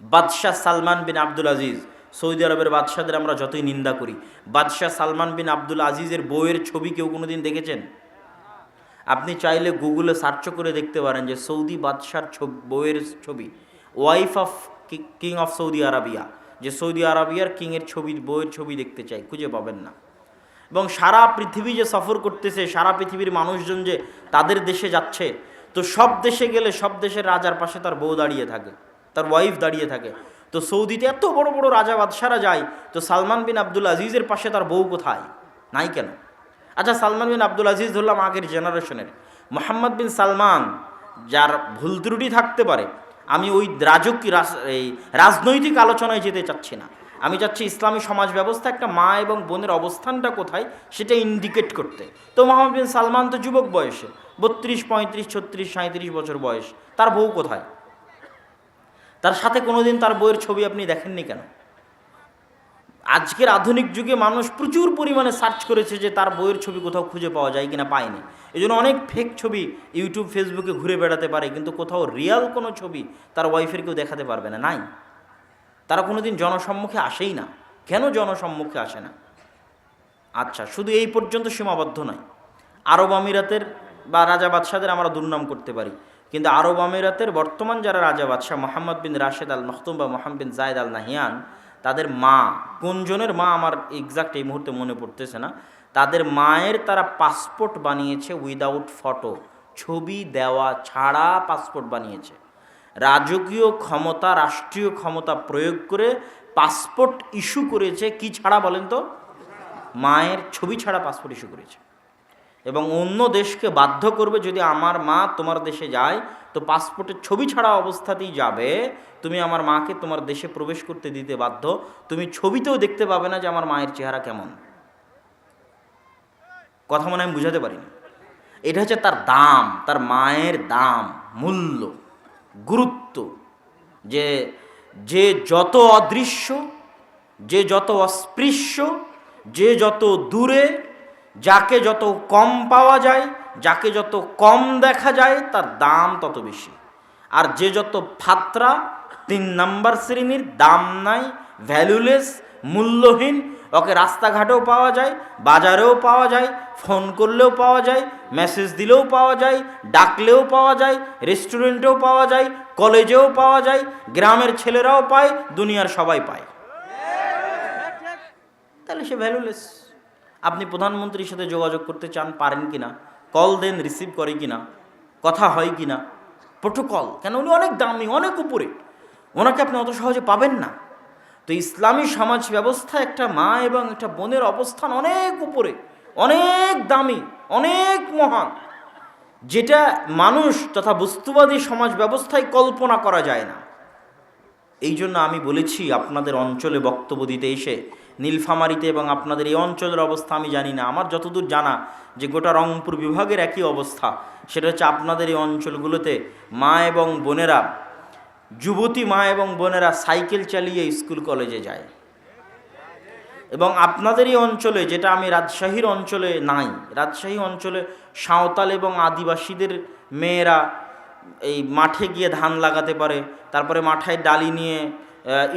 বাদশাহ সালমান বিন আব্দুল আজিজ, সৌদি আরবের বাদশাদের আমরা যতই নিন্দা করি, বাদশাহ সালমান বিন আব্দুল আজিজের বউয়ের ছবি কেউ কোনোদিন দেখেছেন? আপনি চাইলে গুগলে সার্চ করে দেখতে পারেন যে সৌদি বাদশার বউয়ের ছবি, wife of king of Saudi Arabia, যে সৌদি আরবিয়ার কিংয়ের ছবি, বউয়ের ছবি দেখতে চাই, খুঁজে পাবেন না। এবং সারা পৃথিবী যে সফর করতেছে, সারা পৃথিবীর মানুষজন যে তাদের দেশে যাচ্ছে, তো সব দেশে গেলে সব দেশের রাজার পাশে তার বউ দাঁড়িয়ে থাকে, তার ওয়াইফ দাঁড়িয়ে থাকে। তো সৌদিতে এত বড় বড় রাজা বাদশারা যায়, তো সালমান বিন আব্দুল আজিজের পাশে তার বউ কোথায়? নাই কেন? আচ্ছা, সালমান বিন আব্দুল আজিজ ধরলাম আগের জেনারেশনের, মোহাম্মদ বিন সালমান, যার ভুল ত্রুটি থাকতে পারে, আমি ওই রাজনৈতিক আলোচনায় যেতে চাচ্ছি না, আমি চাচ্ছি ইসলামী সমাজ ব্যবস্থা একটা মা এবং বোনের অবস্থানটা কোথায় সেটা ইন্ডিকেট করতে। তো মোহাম্মদ বিন সালমান তো যুবক বয়সে, 32, 35, 36, 37 বছর বয়স, তার বউ কোথায়? তার সাথে কোনোদিন তার বউয়ের ছবি আপনি দেখেননি কেন? আজকের আধুনিক যুগে মানুষ প্রচুর পরিমাণে সার্চ করেছে যে তার বইয়ের ছবি কোথাও খুঁজে পাওয়া যায় কিনা, পায়নি। এই জন্য অনেক ফেক ছবি ইউটিউব ফেসবুকে ঘুরে বেড়াতে পারে, কিন্তু কোথাও রিয়াল কোনো ছবি তার ওয়াইফের কেউ দেখাতে পারবে না, নাই। তারা কোনোদিন জনসম্মুখে আসেই না। কেন জনসম্মুখে আসে না? আচ্ছা, শুধু এই পর্যন্ত সীমাবদ্ধ নয়। আরব আমিরাতের বা রাজা বাদশাদের আমরা দুর্নাম করতে পারি, কিন্তু আরব আমিরাতের বর্তমান যারা রাজা বাদশাহ, মোহাম্মদ বিন রাশেদ আল মখতুম বা মোহাম্মদ বিন জায়েদ আল নাহিয়ান, তাদের মা, কোনজনের মা আমার এক্সাক্ট এই মুহূর্তে মনে পড়তেছে না, তাদের মায়ের তারা পাসপোর্ট বানিয়েছে উইদাউট ফটো, ছবি দেওয়া ছাড়া পাসপোর্ট বানিয়েছে। রাজকীয় ক্ষমতা, রাষ্ট্রীয় ক্ষমতা প্রয়োগ করে পাসপোর্ট ইস্যু করেছে, কি ছাড়া বলেন তো? মায়ের ছবি ছাড়া পাসপোর্ট ইস্যু করেছে। এবং অন্য দেশকে বাধ্য করবে, যদি আমার মা তোমার দেশে যায় তো পাসপোর্টের ছবি ছাড়া অবস্থাতেই যাবে, তুমি আমার মাকে তোমার দেশে প্রবেশ করতে দিতে বাধ্য, তুমি ছবিতেও দেখতে পাবে না যে আমার মায়ের চেহারা কেমন। কথা মনে আমি বুঝাতে পারিনি। এটা হচ্ছে তার দাম, তার মায়ের দাম, মূল্য, গুরুত্ব। যে যে যত অদৃশ্য, যে যত অস্পৃশ্য, যে যত দূরে, যাকে যত কম পাওয়া যায়, যাকে যত কম দেখা যায়, তার দাম তত বেশি। আর যে যত ফাত্রা, 3 নাম্বার শ্রেণীর, দাম নাই, ভ্যালুলেস, মূল্যহীন, ওকে রাস্তাঘাটেও পাওয়া যায়, বাজারেও পাওয়া যায়, ফোন করলেও পাওয়া যায়, মেসেজ দিলেও পাওয়া যায়, ডাকলেও পাওয়া যায়, রেস্টুরেন্টেও পাওয়া যায়, কলেজেও পাওয়া যায়, গ্রামের ছেলেরাও পায়, দুনিয়ার সবাই পায়। তাহলে সে ভ্যালুলেস। আপনি প্রধানমন্ত্রীর সাথে যোগাযোগ করতে চান, পারেন কিনা? কল দেন, রিসিভ করে কিনা, কথা হয় কিনা, প্রোটোকল, কেন উনি অনেক দামি, অনেক উপরে, ওনাকে আপনি অত সহজে পাবেন না। তো ইসলামী সমাজ ব্যবস্থা একটা মা এবং একটা বোনের অবস্থান অনেক উপরে, অনেক দামি, অনেক মহান, যেটা মানুষ তথা বস্তুবাদী সমাজ ব্যবস্থায় কল্পনা করা যায় না। এই জন্য আমি বলেছি আপনাদের অঞ্চলে বক্তব্য দিতে এসে, নীলফামারীতে এবং আপনাদের এই অঞ্চলের অবস্থা আমি জানি না, আমার যতদূর জানা যে গোটা রংপুর বিভাগের একই অবস্থা, সেটা হচ্ছে আপনাদের এই অঞ্চলগুলোতে মা এবং বোনেরা, যুবতী মা এবং বোনেরা সাইকেল চালিয়ে স্কুল কলেজে যায়। এবং আপনাদের এই অঞ্চলে, যেটা আমি রাজশাহীর অঞ্চলে নাই, রাজশাহী অঞ্চলে সাঁওতাল এবং আদিবাসীদের মেয়েরা এই মাঠে গিয়ে ধান লাগাতে পারে, তারপরে মাথায় ডালি নিয়ে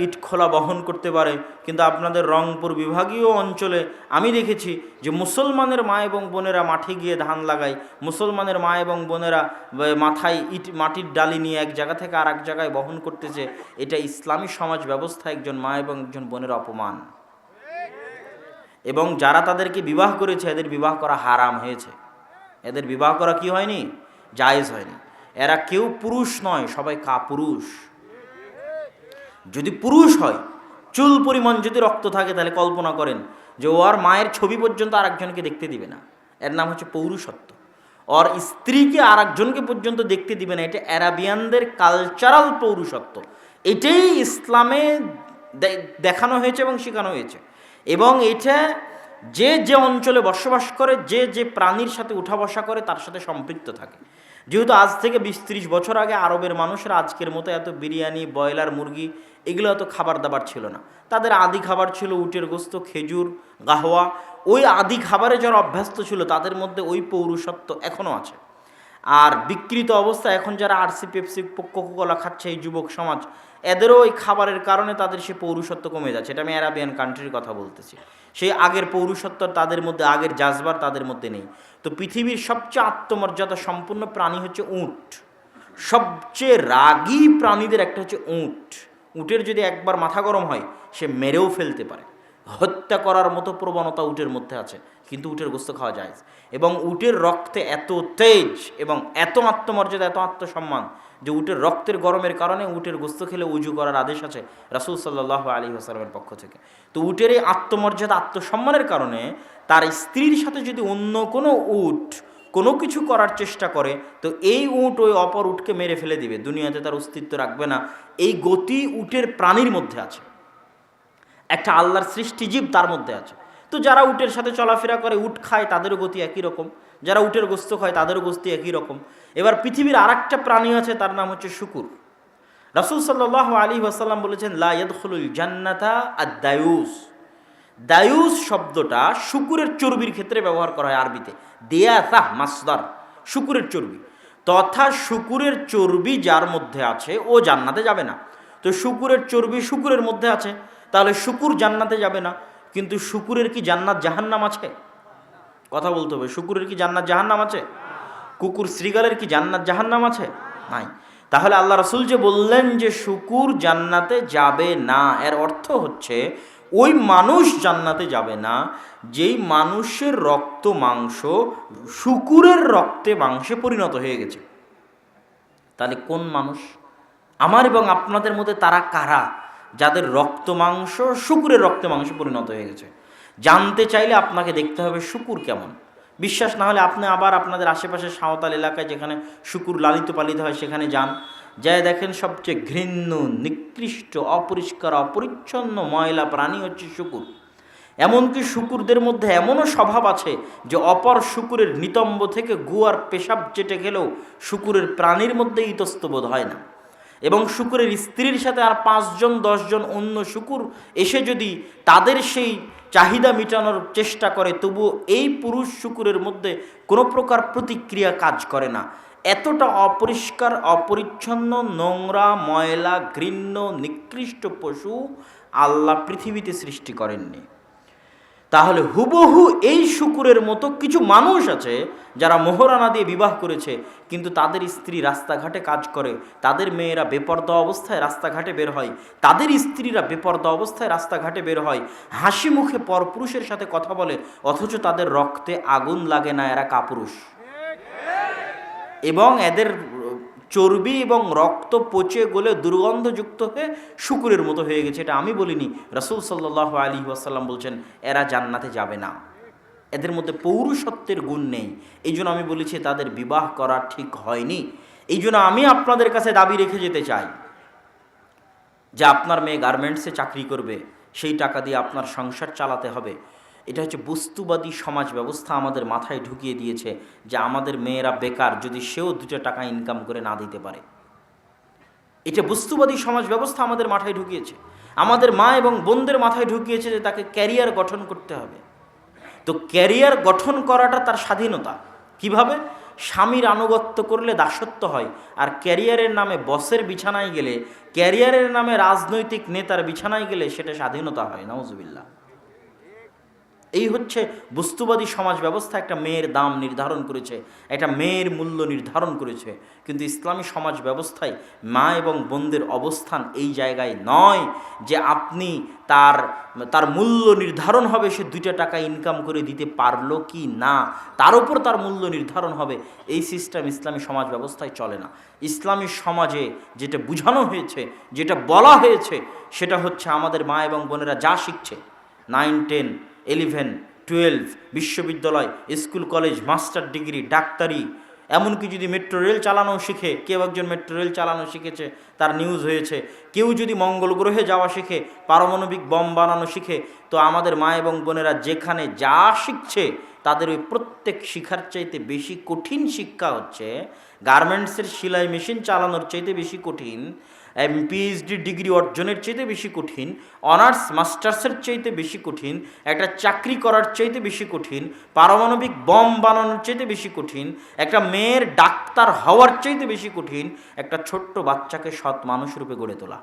ইট খোলা বহন করতে পারে। কিন্তু আপনাদের রংপুর বিভাগীয় অঞ্চলে আমি দেখেছি যে মুসলমানের মা এবং বোনেরা মাঠে গিয়ে ধান লাগায়, মুসলমানের মা এবং বোনেরা মাথায় মাটির ডালি নিয়ে এক জায়গা থেকে আর এক জায়গায় বহন করতেছে। এটা ইসলামী সমাজ ব্যবস্থা একজন মা এবং একজন বোনের অপমান। এবং যারা তাদেরকে বিবাহ করেছে, এদের বিবাহ করা হারাম হয়েছে, এদের বিবাহ করা কি হয়নি? জায়েজ হয়নি। এরা কেউ পুরুষ নয়, সবাই কাপুরুষ। যদি পুরুষ হয়, চুল পরিমাণ যদি রক্ত থাকে, তাহলে কল্পনা করেন যে ওর মায়ের ছবি পর্যন্ত আর একজনকে দেখতে দিবে না। এর নাম হচ্ছে পৌরুষত্ব। ওর স্ত্রীকে আর একজনকে পর্যন্ত দেখতে দিবে না। এটা অ্যারাবিয়ানদের কালচারাল পৌরুষত্ব। এটাই ইসলামে দেখানো হয়েছে এবং শেখানো হয়েছে। এবং এটা যে যে অঞ্চলে বসবাস করে, যে যে প্রাণীর সাথে উঠা বসা করে, তার সাথে সম্পৃক্ত থাকে। যেহেতু আজ থেকে 20-30 বছর আগে আরবের মানুষরা আজকের মতো এত বিরিয়ানি, ব্রয়লার মুরগি এগুলো এত খাবার দাবার ছিল না। তাদের আদি খাবার ছিল উটের গোস্ত, খেজুর, গাহওয়া। ওই আদি খাবারে যারা অভ্যস্ত ছিল, তাদের মধ্যে ওই পৌরুষত্ব এখনও আছে। আর বিকৃত অবস্থা এখন যারা আরসি পেপসি কোকাকোলা খাচ্ছে এই যুবক সমাজ, এদেরও ওই খাবারের কারণে তাদের সে পৌরুষত্ব কমে যাচ্ছে। এটা আমি অ্যারাবিয়ান কান্ট্রির কথা বলতেছি। সেই আগের পৌরুষত্ব তাদের মধ্যে, আগের জাজবার তাদের মধ্যে নেই। তো পৃথিবীর সবচেয়ে আত্মমর্যাদা সম্পূর্ণ প্রাণী হচ্ছে উট। সবচেয়ে রাগী প্রাণীদের একটা হচ্ছে উট। উটের যদি একবার মাথা গরম হয় সে মেরেও ফেলতে পারে। হত্যা করার মতো প্রবণতা উটের মধ্যে আছে, কিন্তু উটের গোস্ত খাওয়া যায়। এবং উটের রক্তে এত তেজ এবং এত আত্মমর্যাদা, এত আত্মসম্মান যে উটের রক্তের গরমের কারণে উটের গোস্ত খেলে উজু করার আদেশ আছে রাসূল সাল্লাল্লাহু আলাইহি ওয়াসাল্লামের পক্ষ থেকে। তো উটের এই আত্মমর্যাদা, আত্মসম্মানের কারণে তার স্ত্রীর সাথে যদি অন্য কোনো উট কোনো কিছু করার চেষ্টা করে, তো এই উট ওই অপর উটকে মেরে ফেলে দিবে, দুনিয়াতে তার অস্তিত্ব রাখবে না। এই গতি উটের প্রাণীর মধ্যে আছে, একটা আল্লাহর সৃষ্টিজীব তার মধ্যে আছে। তো যারা উটের সাথে চলাফেরা করে, উট খায়, তাদেরও গতি একই রকম। যারা উটের গোস্ত খায় তাদেরও গতি একই রকম। এবার পৃথিবীর আর একটা প্রাণী আছে, তার নাম হচ্ছে শুকুর। রাসূল সাল্লাল্লাহু আলাইহি ওয়াসাল্লাম বলেছেন, লা ইয়াদখুলুল জান্নাতা আদ-দায়ুস। দায়ুস শব্দটা শুকুরের চর্বির ক্ষেত্রে ব্যবহার করা হয় আরবিতে। দিয়াসাহ মাসদার, শুকুরের চর্বি। তথা শুকুরের চর্বি যার মধ্যে আছে ও জান্নাতে যাবে না। তো শুকুরের চর্বি শুকুরের মধ্যে আছে, তাহলে শুকুর জান্নাতে যাবে না। কিন্তু শুকুরের কি জান্নাত জাহান্নাম আছে? কথা বলতে হবে। শুকুরের কি জান্নাত জাহান্নাম আছে? কুকুর শ্রীগালের কি জান্নাত জাহান্নাম আছে? নাই। তাহলে আল্লাহ রাসূল যে বললেন যে শুকুর জান্নাতে যাবে না, এর অর্থ হচ্ছে ওই মানুষ জান্নাতে যাবে না যেই মানুষের রক্ত মাংস শুকুরের রক্তে মাংসে পরিণত হয়ে গেছে। তাহলে কোন মানুষ? আমার এবং আপনাদের মধ্যে তারা কারা যাদের রক্ত মাংস শুকুরের রক্তে মাংসে পরিণত হয়ে গেছে? জানতে চাইলে আপনাকে দেখতে হবে শুকুর কেমন। বিশ্বাস না হলে আপনি আবার আপনাদের আশেপাশে সাঁওতাল এলাকায় যেখানে শুকুর লালিত পালিত হয় সেখানে যান, যাই দেখেন সবচেয়ে ঘৃণ্য, নিকৃষ্ট, অপরিষ্কার, অপরিচ্ছন্ন, ময়লা প্রাণী হচ্ছে শুকুর। এমনকি শুকুরদের মধ্যে এমনও স্বভাব আছে যে অপর শুকুরের নিতম্ব থেকে গু আর পেশাব চেটে গেলেও শুকুরের প্রাণীর মধ্যে ইতস্তবোধ হয় না। এবং শুকুরের স্ত্রীর সাথে আর 5 জন 10 জন অন্য শুকুর এসে যদি তাদের সেই চাহিদা মেটানোর চেষ্টা করে, তবুও এই পুরুষ শুকুরের মধ্যে কোনো প্রকার প্রতিক্রিয়া কাজ করে না। এতটা অপরিষ্কার, অপরিচ্ছন্ন, নোংরা, ময়লা, ঘৃণ্য, নিকৃষ্ট পশু আল্লাহ পৃথিবীতে সৃষ্টি করেননি। তাহলে হুবহু এই শুকুরের মতো কিছু মানুষ আছে যারা মোহরানা দিয়ে বিবাহ করেছে, কিন্তু তাদের স্ত্রী রাস্তাঘাটে কাজ করে, তাদের মেয়েরা বেপরদা অবস্থায় রাস্তাঘাটে বের হয়, তাদের স্ত্রীরা বেপরদা অবস্থায় রাস্তাঘাটে বের হয়, হাসি মুখে পরপুরুষের সাথে কথা বলে, অথচ তাদের রক্তে আগুন লাগে না, এরা কাপুরুষ। এবং এদের চর্বি এবং রক্ত পচে গলে দুর্গন্ধযুক্ত হয়ে শুকুরের মতো হয়ে গেছে। এটা আমি বলিনি, রাসূল সাল্লাল্লাহু আলাইহি ওয়াসাল্লাম বলছেন এরা জান্নাতে যাবে না, এদের মধ্যে পৌরুষত্বের গুণ নেই। এই জন্য আমি বলেছি তাদের বিবাহ করা ঠিক হয়নি। এই জন্য আমি আপনাদের কাছে দাবি রেখে যেতে চাই যে আপনার মেয়ে গার্মেন্টসে চাকরি করবে, সেই টাকা দিয়ে আপনার সংসার চালাতে হবে। এটা হচ্ছে বস্তুবাদী সমাজ ব্যবস্থা আমাদের মাথায় ঢুকিয়ে দিয়েছে যে আমাদের মেয়েরা বেকার যদি সেও 2 টাকা ইনকাম করে না দিতে পারে। এটা বস্তুবাদী সমাজ ব্যবস্থা আমাদের মাথায় ঢুকিয়েছে, আমাদের মা এবং বোনদের মাথায় ঢুকিয়েছে যে তাকে ক্যারিয়ার গঠন করতে হবে। তো ক্যারিয়ার গঠন করাটা তার স্বাধীনতা। কিভাবে? স্বামীর আনুগত্য করলে দাসত্ব হয়, আর ক্যারিয়ারের নামে বসের বিছানায় গেলে, ক্যারিয়ারের নামে রাজনৈতিক নেতার বিছানায় গেলে সেটা স্বাধীনতা হয়। নাউজুবিল্লাহ। এই হচ্ছে বস্তুবাদী সমাজ ব্যবস্থা। একটা মেয়ের দাম নির্ধারণ করেছে, একটা মেয়ের মূল্য নির্ধারণ করেছে, কিন্তু ইসলামী সমাজ ব্যবস্থায় মা এবং বোনদের অবস্থান এই জায়গায় নয় যে আপনি তার মূল্য নির্ধারণ হবে সে 2 টাকা ইনকাম করে দিতে পারলো কি না, তার উপর তার মূল্য নির্ধারণ হবে। এই সিস্টেম ইসলামী সমাজ ব্যবস্থায় চলে না। ইসলামী সমাজে যেটা বোঝানো হয়েছে, যেটা বলা হয়েছে, সেটা হচ্ছে আমাদের মা এবং বোনেরা যা শিখছে 9, 10, 11, 12, বিশ্ববিদ্যালয়, স্কুল, কলেজ, মাস্টার ডিগ্রি, ডাক্তারি, এমনকি যদি মেট্রো রেল চালানো শিখে, কেউ একজন মেট্রো রেল চালানো শিখেছে, তার নিউজ হয়েছে, কেউ যদি মঙ্গল গ্রহে যাওয়া শিখে, পারমাণবিক বম বানানো শিখে, তো আমাদের মা এবং বোনেরা যেখানে যা শিখছে তাদের ওই প্রত্যেক শিক্ষার চাইতে বেশি কঠিন শিক্ষা হচ্ছে গার্মেন্টসের সেলাই মেশিন চালানোর চাইতে বেশি কঠিন পিএইচডি ডিগ্রি অর্জনের চাইতে বেশি কঠিন, অনার্স মাস্টার্সের চাইতে বেশি কঠিন, একটা চাকরি করার চাইতে বেশি কঠিন, পারমাণবিক বম বানানোর চাইতে বেশি কঠিন, একটা মেয়ের ডাক্তার হওয়ার চাইতে বেশি কঠিন একটা ছোট্ট বাচ্চাকে সৎ মানুষ রূপে গড়ে তোলা।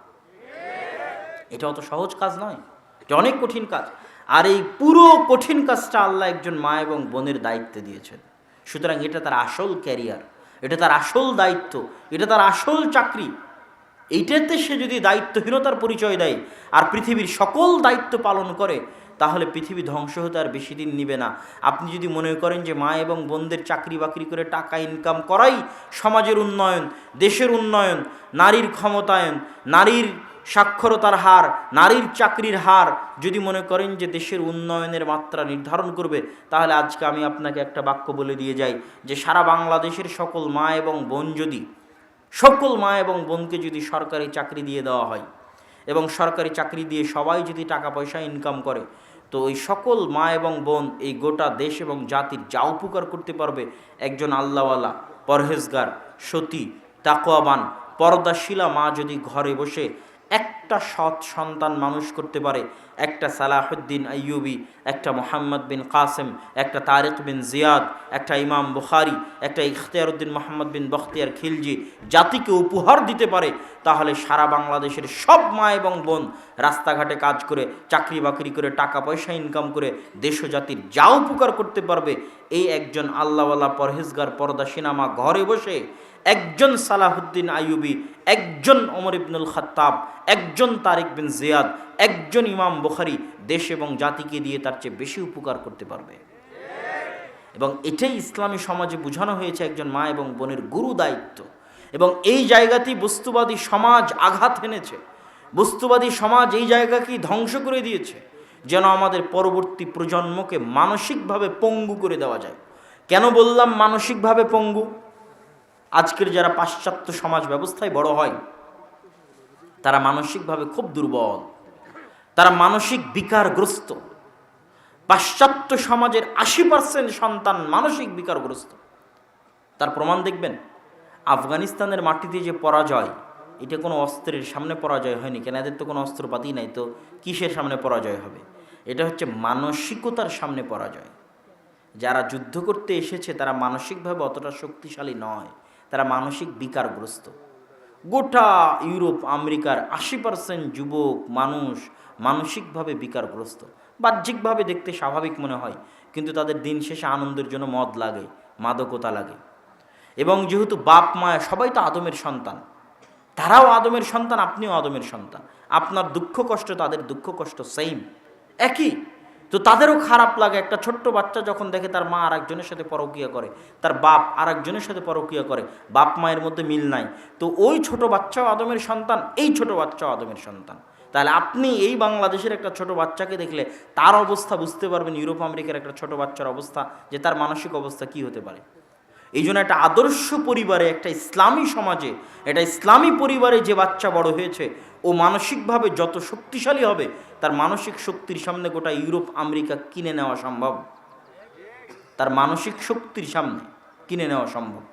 এটা অত সহজ কাজ নয়, এটা অনেক কঠিন কাজ। আর এই পুরো কঠিন কাজটা আল্লাহ একজন মা এবং বোনের দায়িত্বে দিয়েছেন। সুতরাং এটা তার আসল ক্যারিয়ার, এটা তার আসল দায়িত্ব, এটা তার আসল চাকরি। এইটাতে সে যদি দায়িত্বহীনতার পরিচয় দেয় আর পৃথিবীর সকল দায়িত্ব পালন করে, তাহলে পৃথিবী ধ্বংস হতে আর বেশি দিন নিবে না। আপনি যদি মনে করেন যে মা এবং বোনদের চাকরি বাকরি করে টাকা ইনকাম করাই সমাজের উন্নয়ন, দেশের উন্নয়ন, নারীর ক্ষমতায়ন, নারীর সাক্ষরতার হার, নারীর চাকরির হার যদি মনে করেন যে দেশের উন্নয়নের মাত্রা নির্ধারণ করবে, তাহলে আজকে আমি আপনাকে একটা বাক্য বলে দিয়ে যাই যে সারা বাংলাদেশের সকল মা এবং বোন যদি, সকল মা এবং বোনকে যদি সরকারি চাকরি দিয়ে দেওয়া হয় এবং সরকারি চাকরি দিয়ে সবাই যদি টাকা পয়সা ইনকাম করে, তো ওই সকল মা এবং বোন এই গোটা দেশ এবং জাতির যা উপকার করতে পারবে, একজন আল্লাহওয়ালা, পরহেজগার, সতী, তাকওয়াবান, পর্দাশীলা মা যদি ঘরে বসে একটা সৎ সন্তান মানুষ করতে পারে, একটা সালাহুদ্দিন আইয়ুবি, একটা মোহাম্মদ বিন কাসেম, একটা তারিক বিন জিয়াদ, একটা ইমাম বুখারি, একটা ইখতিয়ারউদ্দিন মোহাম্মদ বিন বখতিয়ার খিলজি জাতিকে উপহার দিতে পারে, তাহলে সারা বাংলাদেশের সব মা এবং বোন রাস্তাঘাটে কাজ করে, চাকরি বাকরি করে, টাকা পয়সা ইনকাম করে দেশ ও জাতির যা উপকার করতে পারবে, এই একজন আল্লাহওয়ালা পরহেজগার পর্দাশীনা মা ঘরে বসে একজন সালাহুদ্দিন আইয়ুবি, একজন ওমর ইবনুল খাত্তাব, একজন তারিক বিন জিয়াদ, একজন ইমাম বুখারী দেশ এবং জাতিকে দিয়ে তার চেয়ে বেশি উপকার করতে পারবে। এবং এটাই ইসলামী সমাজে বোঝানো হয়েছে একজন মা এবং বোনের গুরু দায়িত্ব। এবং এই জায়গাতেই বস্তুবাদী সমাজ আঘাত এনেছে, বস্তুবাদী সমাজ এই জায়গাকেই ধ্বংস করে দিয়েছে, যেন আমাদের পরবর্তী প্রজন্মকে মানসিকভাবে পঙ্গু করে দেওয়া যায়। কেন বললাম মানসিকভাবে পঙ্গু? আজকের যারা পাশ্চাত্য সমাজ ব্যবস্থায় বড় হয়, তারা মানসিকভাবে খুব দুর্বল, তারা মানসিক বিকারগ্রস্ত। পাশ্চাত্য সমাজের 80% সন্তান মানসিক বিকারগ্রস্ত। তার প্রমাণ দেখবেন, আফগানিস্তানের মাটিতে যে পরাজয়, এটা কোনো অস্ত্রের সামনে পরাজয় হয়নি, কেন এদের তো কোনো অস্ত্রপাতি নাই, তো কিসের সামনে পরাজয় হবে? এটা হচ্ছে মানসিকতার সামনে পরাজয়। যারা যুদ্ধ করতে এসেছে তারা মানসিকভাবে অতটা শক্তিশালী নয়, তারা মানসিক বিকারগ্রস্ত। গোটা ইউরোপ আমেরিকার 80% যুবক মানুষ মানসিকভাবে বিকারগ্রস্ত। বাহ্যিকভাবে দেখতে স্বাভাবিক মনে হয়, কিন্তু তাদের দিন শেষে আনন্দের জন্য মদ লাগে, মাদকতা লাগে। এবং যেহেতু বাপ মা সবাই তো আদমের সন্তান, তারাও আদমের সন্তান, আপনিও আদমের সন্তান, আপনার দুঃখ কষ্ট তাদের দুঃখ কষ্ট সেম, একই। তো তাদেরও খারাপ লাগে একটা ছোট্ট বাচ্চা যখন দেখে তার মা আরেকজনের সাথে পরকীয়া করে, তার বাপ আরেকজনের সাথে পরকীয়া করে, বাপ মায়ের মধ্যে মিল নাই। তো ওই ছোট বাচ্চাও আদমের সন্তান, এই ছোট বাচ্চাও আদমের সন্তান। তাহলে আপনি এই বাংলাদেশের একটা ছোট বাচ্চাকে দেখলে তার অবস্থা বুঝতে পারবেন ইউরোপ আমেরিকার একটা ছোট বাচ্চার অবস্থা, যে তার মানসিক অবস্থা কি হতে পারে। এই জন্য একটা আদর্শ পরিবারে, একটা ইসলামী সমাজে, একটা ইসলামী পরিবারে যে বাচ্চা বড় হয়েছে, ও মানসিকভাবে যত শক্তিশালী হবে, তার মানসিক শক্তির সামনে গোটা ইউরোপ আমেরিকা কিনে নেওয়া সম্ভব। তার মানসিক শক্তির সামনে কিনে নেওয়া সম্ভব।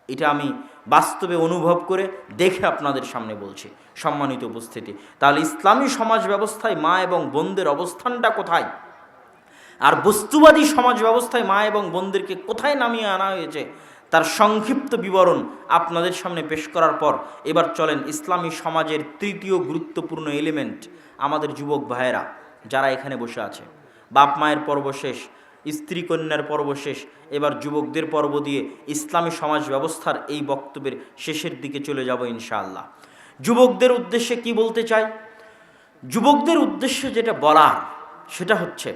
এটা আমি বাস্তবে অনুভব করে দেখে আপনাদের সামনে বলছি, সম্মানিত উপস্থিতি। তাহলে ইসলামী সমাজ ব্যবস্থায় মা এবং বোনদের অবস্থানটা কোথায়, আর বস্তুবাদী সমাজ ব্যবস্থায় মা এবং বোনদেরকে কোথায় নামিয়ে আনা হয়েছে, তার সংক্ষিপ্ত বিবরণ আপনাদের সামনে পেশ করার পর এবার চলেন ইসলামী সমাজের তৃতীয় গুরুত্বপূর্ণ এলিমেন্ট, আমাদের যুবক ভাইয়েরা যারা এখানে বসে আছে। বাপ মায়ের পর্ব শেষ, স্ত্রী কন্যার পর্ব শেষ, এবার যুবকদের পর্ব দিয়ে ইসলামী সমাজ ব্যবস্থার এই বক্তব্যের শেষের দিকে চলে যাব ইনশাআল্লাহ। যুবকদের উদ্দেশ্যে কি বলতে চাই? যুবকদের উদ্দেশ্যে যেটা বলার সেটা হচ্ছে,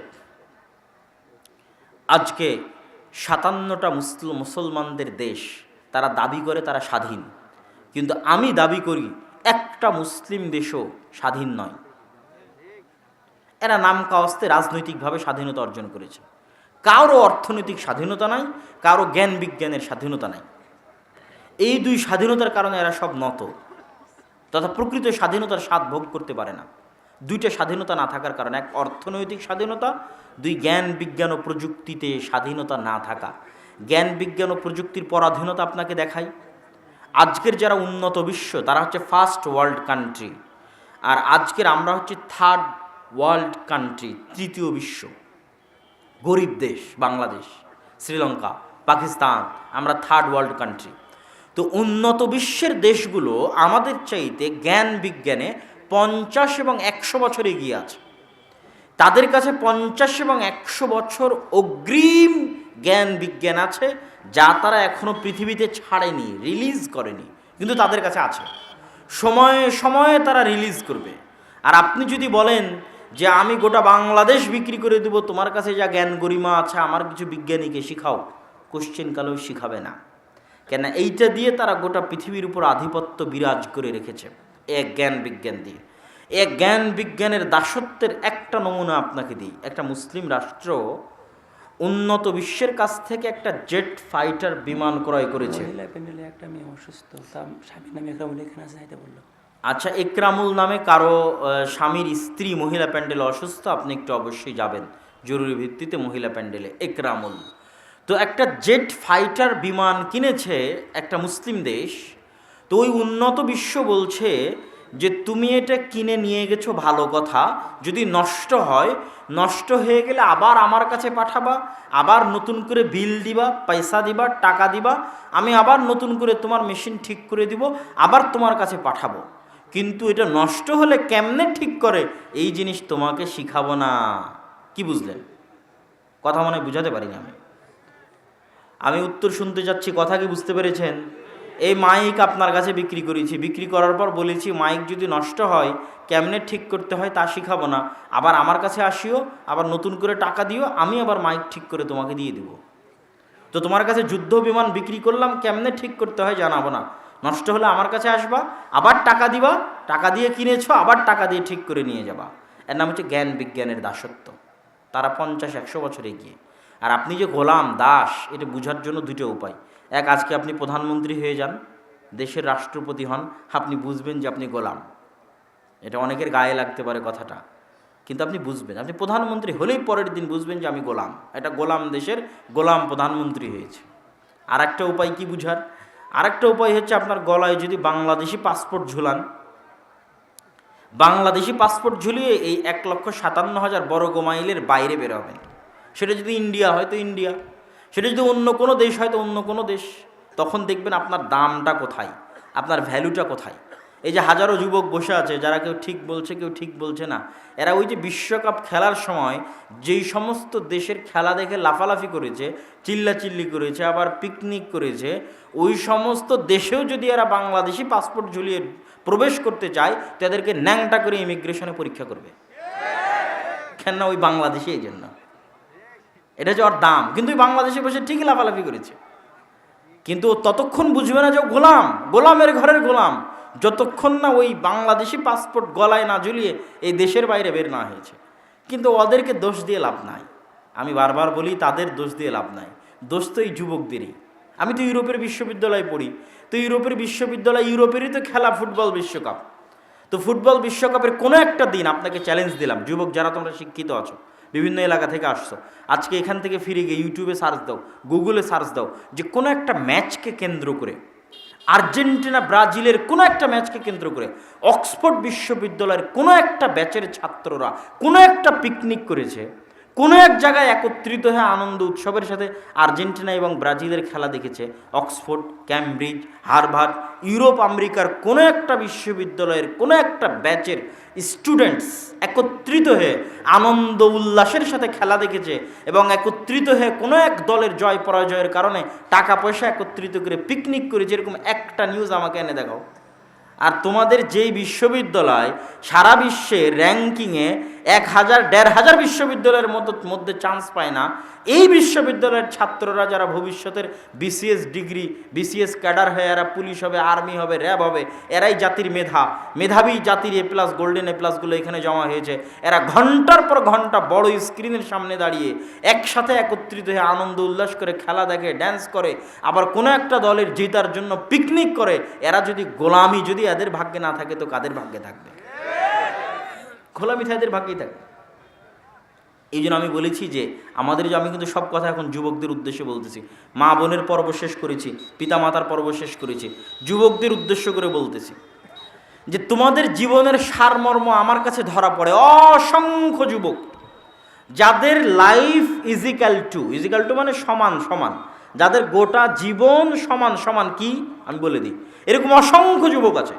আজকে 57টা মুসলমানদের দেশ, তারা দাবি করে তারা স্বাধীন, কিন্তু আমি দাবি করি একটা মুসলিম দেশও স্বাধীন নয়। এরা নাম কাওয়াস্তে রাজনৈতিকভাবে স্বাধীনতা অর্জন করেছে। কারো অর্থনৈতিক স্বাধীনতা নাই, কারো জ্ঞান বিজ্ঞানের স্বাধীনতা নাই। এই দুই স্বাধীনতার কারণে এরা সব নত, তথা প্রকৃত স্বাধীনতার স্বাদ ভোগ করতে পারে না। দুইটা স্বাধীনতা না থাকার কারণে, এক অর্থনৈতিক স্বাধীনতা, দুই জ্ঞান বিজ্ঞান ও প্রযুক্তিতে স্বাধীনতা না থাকা। জ্ঞান বিজ্ঞান ও প্রযুক্তির পরাধীনতা আপনাকে দেখাই। আজকের যারা উন্নত বিশ্ব তারা হচ্ছে ফার্স্ট ওয়ার্ল্ড কান্ট্রি, আর আজকের আমরা হচ্ছে থার্ড ওয়ার্ল্ড কান্ট্রি, তৃতীয় বিশ্ব। গরিব দেশ বাংলাদেশ, শ্রীলঙ্কা, পাকিস্তান, আমরা থার্ড ওয়ার্ল্ড কান্ট্রি। তো উন্নত বিশ্বের দেশগুলো আমাদের চাইতে জ্ঞান বিজ্ঞানে 50 এবং 100 বছর এগিয়ে আছে। তাদের কাছে 50 এবং 100 বছর অগ্রিম জ্ঞান বিজ্ঞান আছে, যা তারা এখনও পৃথিবীতে ছাড়েনি, রিলিজ করেনি, কিন্তু তাদের কাছে আছে। সময়ে সময়ে তারা রিলিজ করবে। আর আপনি যদি বলেন যে আমি গোটা বাংলাদেশ বিক্রি করে দেব, তোমার কাছে যা জ্ঞান গরিমা আছে আমার কিছু বিজ্ঞানীকে শিখাও, কোশ্চেন কালেও শিখাবে না। কেন? এইটা দিয়ে তারা গোটা পৃথিবীর উপর আধিপত্য বিরাজ করে রেখেছে, এক জ্ঞান বিজ্ঞান দিয়ে। এক জ্ঞান বিজ্ঞানের দাসত্বের একটা নমুনা আপনাকে দিই। একটা মুসলিম রাষ্ট্র উন্নত বিশ্বের কাছ থেকে একটা জেট ফাইটার বিমান ক্রয় করেছে। আচ্ছা, একরামুল নামে কারো স্বামীর স্ত্রী মহিলা প্যান্ডেলে অসুস্থ, আপনি একটু অবশ্যই যাবেন জরুরি ভিত্তিতে মহিলা প্যান্ডেলে। একরামুল তো একটা জেট ফাইটার বিমান কিনেছে একটা মুসলিম দেশ। তো ওই উন্নত বিশ্ব বলছে যে তুমি এটা কিনে নিয়ে গেছো ভালো কথা, যদি নষ্ট হয়, নষ্ট হয়ে গেলে আবার আমার কাছে পাঠাবা, আবার নতুন করে বিল দিবা, পয়সা দিবা, টাকা দিবা, আমি আবার নতুন করে তোমার মেশিন ঠিক করে দিব, আবার তোমার কাছে পাঠাবো। কিন্তু এটা নষ্ট হলে কেমনে ঠিক করে এই জিনিস তোমাকে শিখাবো না। কি বুঝলেন? কথা মনে বুঝাতে পারিনি আমি উত্তর শুনতে যাচ্ছি, কথা কি বুঝতে পেরেছেন? এই মাইক আপনার কাছে বিক্রি করেছি, বিক্রি করার পর বলেছি মাইক যদি নষ্ট হয় কেমনে ঠিক করতে হয় তা শিখাবো না, আবার আমার কাছে আসিও, আবার নতুন করে টাকা দিও, আমি আবার মাইক ঠিক করে তোমাকে দিয়ে দিব। তো তোমার কাছে যুদ্ধ বিমান বিক্রি করলাম, কেমনে ঠিক করতে হয় জানাবো না, নষ্ট হলে আমার কাছে আসবা, আবার টাকা দিবা, টাকা দিয়ে কিনেছো, আবার টাকা দিয়ে ঠিক করে নিয়ে যাবা। এর নাম হচ্ছে জ্ঞান বিজ্ঞানের দাসত্ব। তারা 50-100 বছর এগিয়ে। আর আপনি যে গোলাম দাস, এটা বোঝার জন্য দুটো উপায়। এক, আজকে আপনি প্রধানমন্ত্রী হয়ে যান, দেশের রাষ্ট্রপতি হন, আপনি বুঝবেন যে আপনি গোলাম। এটা অনেকের গায়ে লাগতে পারে কথাটা, কিন্তু আপনি বুঝবেন, আপনি প্রধানমন্ত্রী হলেই পরের দিন বুঝবেন যে আমি গোলাম, এটা গোলাম দেশের গোলাম প্রধানমন্ত্রী হয়েছে। আর একটা উপায় কি বুঝার? আর একটা উপায় হচ্ছে আপনার গলায় যদি বাংলাদেশি পাসপোর্ট ঝুলান, বাংলাদেশি পাসপোর্ট ঝুলিয়ে এই 1,57,000 বর্গ মাইলের বাইরে বেরোবেন। সেটা যদি ইন্ডিয়া হয় তো ইন্ডিয়া, সেটা যদি অন্য কোনো দেশ হয় তো অন্য কোনো দেশ। তখন দেখবেন আপনার দামটা কোথায়, আপনার ভ্যালুটা কোথায়। এই যে হাজারো যুবক বসে আছে, যারা কেউ ঠিক বলছে কেউ ঠিক বলছে না, এরা ওই যে বিশ্বকাপ খেলার সময় যেই সমস্ত দেশের খেলা দেখে লাফালাফি করেছে, চিল্লাচিল্লি করেছে, আবার পিকনিক করেছে, ওই সমস্ত দেশেও যদি এরা বাংলাদেশি পাসপোর্ট ঝুলিয়ে প্রবেশ করতে চায়, তাদেরকে ন্যাংটা করে ইমিগ্রেশনে পরীক্ষা করবে। কেন না? ওই বাংলাদেশি, এই জন্য এটা যে ওর দাম। কিন্তু ওই বাংলাদেশে বসে ঠিকই লাফালাফি করেছে, কিন্তু ততক্ষণ বুঝবে না যে ও গোলাম, গোলামের ঘরের গোলাম, যতক্ষণ না ওই বাংলাদেশি পাসপোর্ট গলায় না ঝুলিয়ে এই দেশের বাইরে বের না হয়েছে। কিন্তু ওদেরকে দোষ দিয়ে লাভ নাই, আমি বারবার বলি তাদের দোষ দিয়ে লাভ নাই, দোষ তো এই যুবকদেরই। আমি তো ইউরোপের বিশ্ববিদ্যালয়ে পড়ি, তো ইউরোপের বিশ্ববিদ্যালয়, ইউরোপেরই তো খেলা ফুটবল বিশ্বকাপ। তো ফুটবল বিশ্বকাপের কোনো একটা দিন আপনাকে চ্যালেঞ্জ দিলাম, যুবক যারা তোমরা শিক্ষিত আছো, বিভিন্ন এলাকা থেকে আসছো, আজকে এখান থেকে ফিরে গিয়ে ইউটিউবে সার্চ দাও, গুগলে সার্চ দাও, যে কোনো একটা ম্যাচকে কেন্দ্র করে, আর্জেন্টিনা ব্রাজিলের কোনো একটা ম্যাচকে কেন্দ্র করে অক্সফোর্ড বিশ্ববিদ্যালয়ের কোনো একটা ব্যাচের ছাত্ররা কোনো একটা পিকনিক করেছে, কোনো এক জায়গায় একত্রিত হয়ে আনন্দ উৎসবের সাথে আর্জেন্টিনা এবং ব্রাজিলের খেলা দেখেছে। অক্সফোর্ড, ক্যামব্রিজ, হার্ভার্ড, ইউরোপ আমেরিকার কোনো একটা বিশ্ববিদ্যালয়ের কোনো একটা ব্যাচের স্টুডেন্টস একত্রিত হয়ে আনন্দ উল্লাসের সাথে খেলা দেখেছে, এবং একত্রিত হয়ে কোনো এক দলের জয় পরাজয়ের কারণে টাকা পয়সা একত্রিত করে পিকনিক করেছে। এরকম একটা নিউজ আমাকে এনে দেখাও। আর তোমাদের যেই বিশ্ববিদ্যালয় সারা বিশ্বে র্যাঙ্কিংয়ে 1,000-1,500 বিশ্ববিদ্যালয়ের মধ্যে চান্স পায় না, এই বিশ্ববিদ্যালয়ের ছাত্ররা যারা ভবিষ্যতের বিসিএস ডিগ্রি, বিসিএস ক্যাডার হয়ে এরা পুলিশ হবে, আর্মি হবে, র্যাব হবে, এরাই জাতির মেধাবী জাতির A+ গোল্ডেন A+গুলো এখানে জমা হয়েছে। এরা ঘন্টার পর ঘন্টা বড় স্ক্রিনের সামনে দাঁড়িয়ে একসাথে একত্রিত হয়ে আনন্দ উল্লাস করে খেলা দেখে, ড্যান্স করে, আবার কোনো একটা দলের জেতার জন্য পিকনিক করে। এরা যদি গোলামি যদি এদের ভাগ্যে না থাকে তো কাদের ভাগ্যে থাকবে? গোলামি তো এদের ভাগ্যেই থাকবে। এই জন্য আমি বলেছি যে আমি কিন্তু সব কথা এখন যুবকদের উদ্দেশ্যে বলতেছি। মা বোনের পর্ব শেষ করেছি, পিতা মাতার পর্ব শেষ করেছি, যুবকদের উদ্দেশ্য করে বলতেছি যে তোমাদের জীবনের সারমর্ম আমার কাছে ধরা পড়ে। অসংখ্য যুবক যাদের লাইফ ইজিক্যাল টু মানে সমান সমান, যাদের গোটা জীবন সমান সমান, কি আমি বলে দিই, এরকম অসংখ্য যুবক আছে।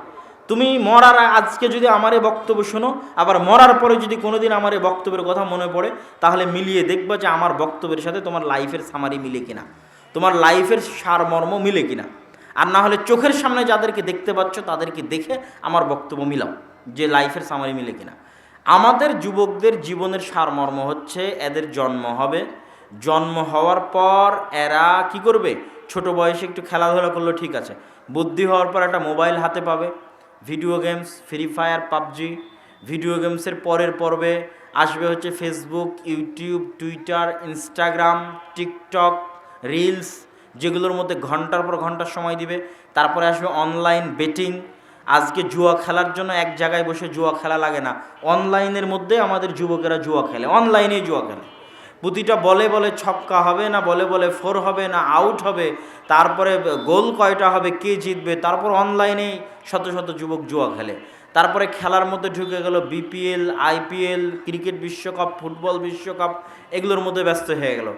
তুমি মরার আজকে যদি আমার এই বক্তব্য শোনো, আবার মরার পরে যদি কোনোদিন আমার এই বক্তব্যের কথা মনে পড়ে, তাহলে মিলিয়ে দেখবা যে আমার বক্তব্যের সাথে তোমার লাইফের সামারি মিলে কিনা, তোমার লাইফের সারমর্ম মিলে কিনা। আর না হলে চোখের সামনে যাদেরকে দেখতে পাচ্ছ তাদেরকে দেখে আমার বক্তব্য মিলাও যে লাইফের সামারি মিলে কিনা। আমাদের যুবকদের জীবনের সারমর্ম হচ্ছে এদের জন্ম হবে, জন্ম হওয়ার পর এরা কি করবে, ছোট বয়সে একটু খেলাধুলা করলো ঠিক আছে, বুদ্ধি হওয়ার পর একটা মোবাইল হাতে পাবে, video games, free fire, PUBG, video গেমসের পরের পর্বে আসবে হচ্ছে Facebook, YouTube, Twitter, Instagram, TikTok, reels, যেগুলোর মধ্যে ঘন্টার পর ঘন্টা সময় দিবে। তারপরে আসবে অনলাইন বেটিং। আজকে জুয়া খেলার জন্য এক জায়গায় বসে জুয়া খেলা লাগে না, অনলাইনের মধ্যে আমাদের যুবকেরা জুয়া খেলে, অনলাইনেই জুয়া খেলে। প্রতিটা বলে বলে ছক্কা হবে না, বলে বলে ফোর হবে না, আউট হবে, তারপরে গোল কয়টা হবে, কে জিতবে, তারপর অনলাইনেই শত শত যুবক জুয়া খেলে। তারপরে খেলার মধ্যে ঢুকে গেল বিপিএল, আইপিএল, ক্রিকেট বিশ্বকাপ, ফুটবল বিশ্বকাপ, এগুলোর মধ্যে ব্যস্ত হয়ে গেল।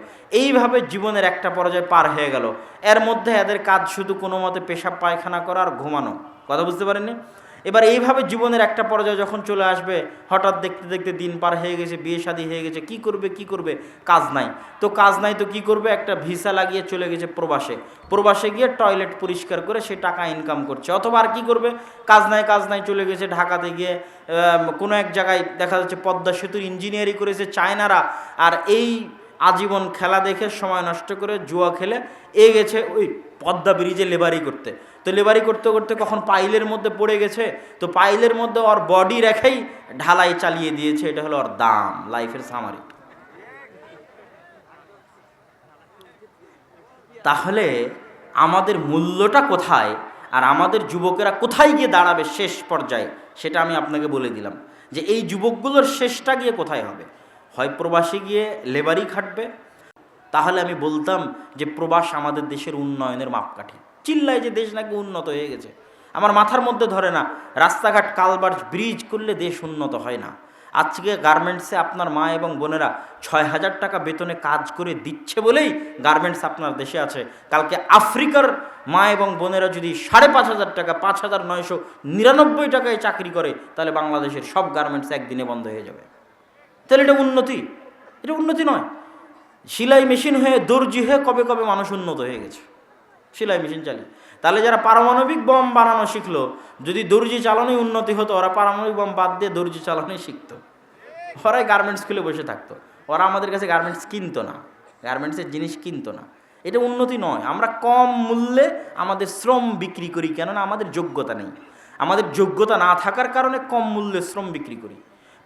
এইভাবে জীবনের একটা পর্যায়ে পার হয়ে গেল। এর মধ্যে এদের কাজ শুধু কোনো মতে পেশাব পায়খানা করা আর ঘুমানো। কথা বুঝতে পারেননি? এবার এইভাবে জীবনের একটা পর্যায়ে যখন চলে আসবে, হঠাৎ দেখতে দেখতে দিন পার হয়ে গেছে, বিয়ে শাদী হয়ে গেছে, কি করবে, কাজ নাই তো কি করবে, একটা ভিসা লাগিয়ে চলে গেছে প্রবাসে গিয়ে টয়লেট পরিষ্কার করে সে টাকা ইনকাম করছে। অথবা আর কি করবে, কাজ নাই চলে গেছে ঢাকাতে গিয়ে কোনো এক জায়গায় দেখা যাচ্ছে পদ্মা সেতুর ইঞ্জিনিয়ারিং করেছে চায়নারা, আর এই আজীবন খেলা দেখে সময় নষ্ট করে জুয়া খেলে গেছে ওই পদ্মা ব্রিজে লেবারি করতে। তো লেবারি করতে করতে কখন পাইলের মধ্যে পড়ে গেছে, তো পাইলের মধ্যে ওর বডি রেখেই ঢালাই চালিয়ে দিয়েছে। এটা হলো ওর দাম, লাইফের সামারি। তাহলে আমাদের মূল্যটা কোথায়, আর আমাদের যুবকেরা কোথায় গিয়ে দাঁড়াবে শেষ পর্যায়ে, সেটা আমি আপনাকে বলে দিলাম যে এই যুবকগুলোর শেষটা গিয়ে কোথায় হবে। হয় প্রবাসে গিয়ে লেবারি খাটবে, তাহলে আমি বলতাম যে প্রবাস আমাদের দেশের উন্নয়নের মাপকাঠি। চিল্লায় যে দেশ নাকি উন্নত হয়ে গেছে, আমার মাথার মধ্যে ধরে না। রাস্তাঘাট, কালভার্ট, ব্রিজ করলে দেশ উন্নত হয় না। আজকে গার্মেন্টসে আপনার মা এবং বোনেরা 6,000 টাকা বেতনে কাজ করে দিচ্ছে বলেই গার্মেন্টস আপনার দেশে আছে। কালকে আফ্রিকার মা এবং বোনেরা যদি 5,500 টাকা, 5,999 টাকায় চাকরি করে, তাহলে বাংলাদেশের সব গার্মেন্টস একদিনে বন্ধ হয়ে যাবে। তাহলে এটা উন্নতি? এটা উন্নতি নয়। সেলাই মেশিন হয়ে, দর্জি হয়ে কবে কবে মানুষ উন্নত হয়ে গেছে সেলাই মেশিন চালিয়ে। তাহলে যারা পারমাণবিক বম বানানো শিখলো, যদি দর্জি চালানোই উন্নতি হতো, ওরা পারমাণবিক বম বাদ দিয়ে দর্জি চালানোই শিখতো, ওরাই গার্মেন্টস খুলে বসে থাকতো। ওরা আমাদের কাছে গার্মেন্টস কিনতো না, গার্মেন্টসের জিনিস কিনতো না। এটা উন্নতি নয়। আমরা কম মূল্যে আমাদের শ্রম বিক্রি করি, কেননা আমাদের যোগ্যতা নেই। আমাদের যোগ্যতা না থাকার কারণে কম মূল্যে শ্রম বিক্রি করি।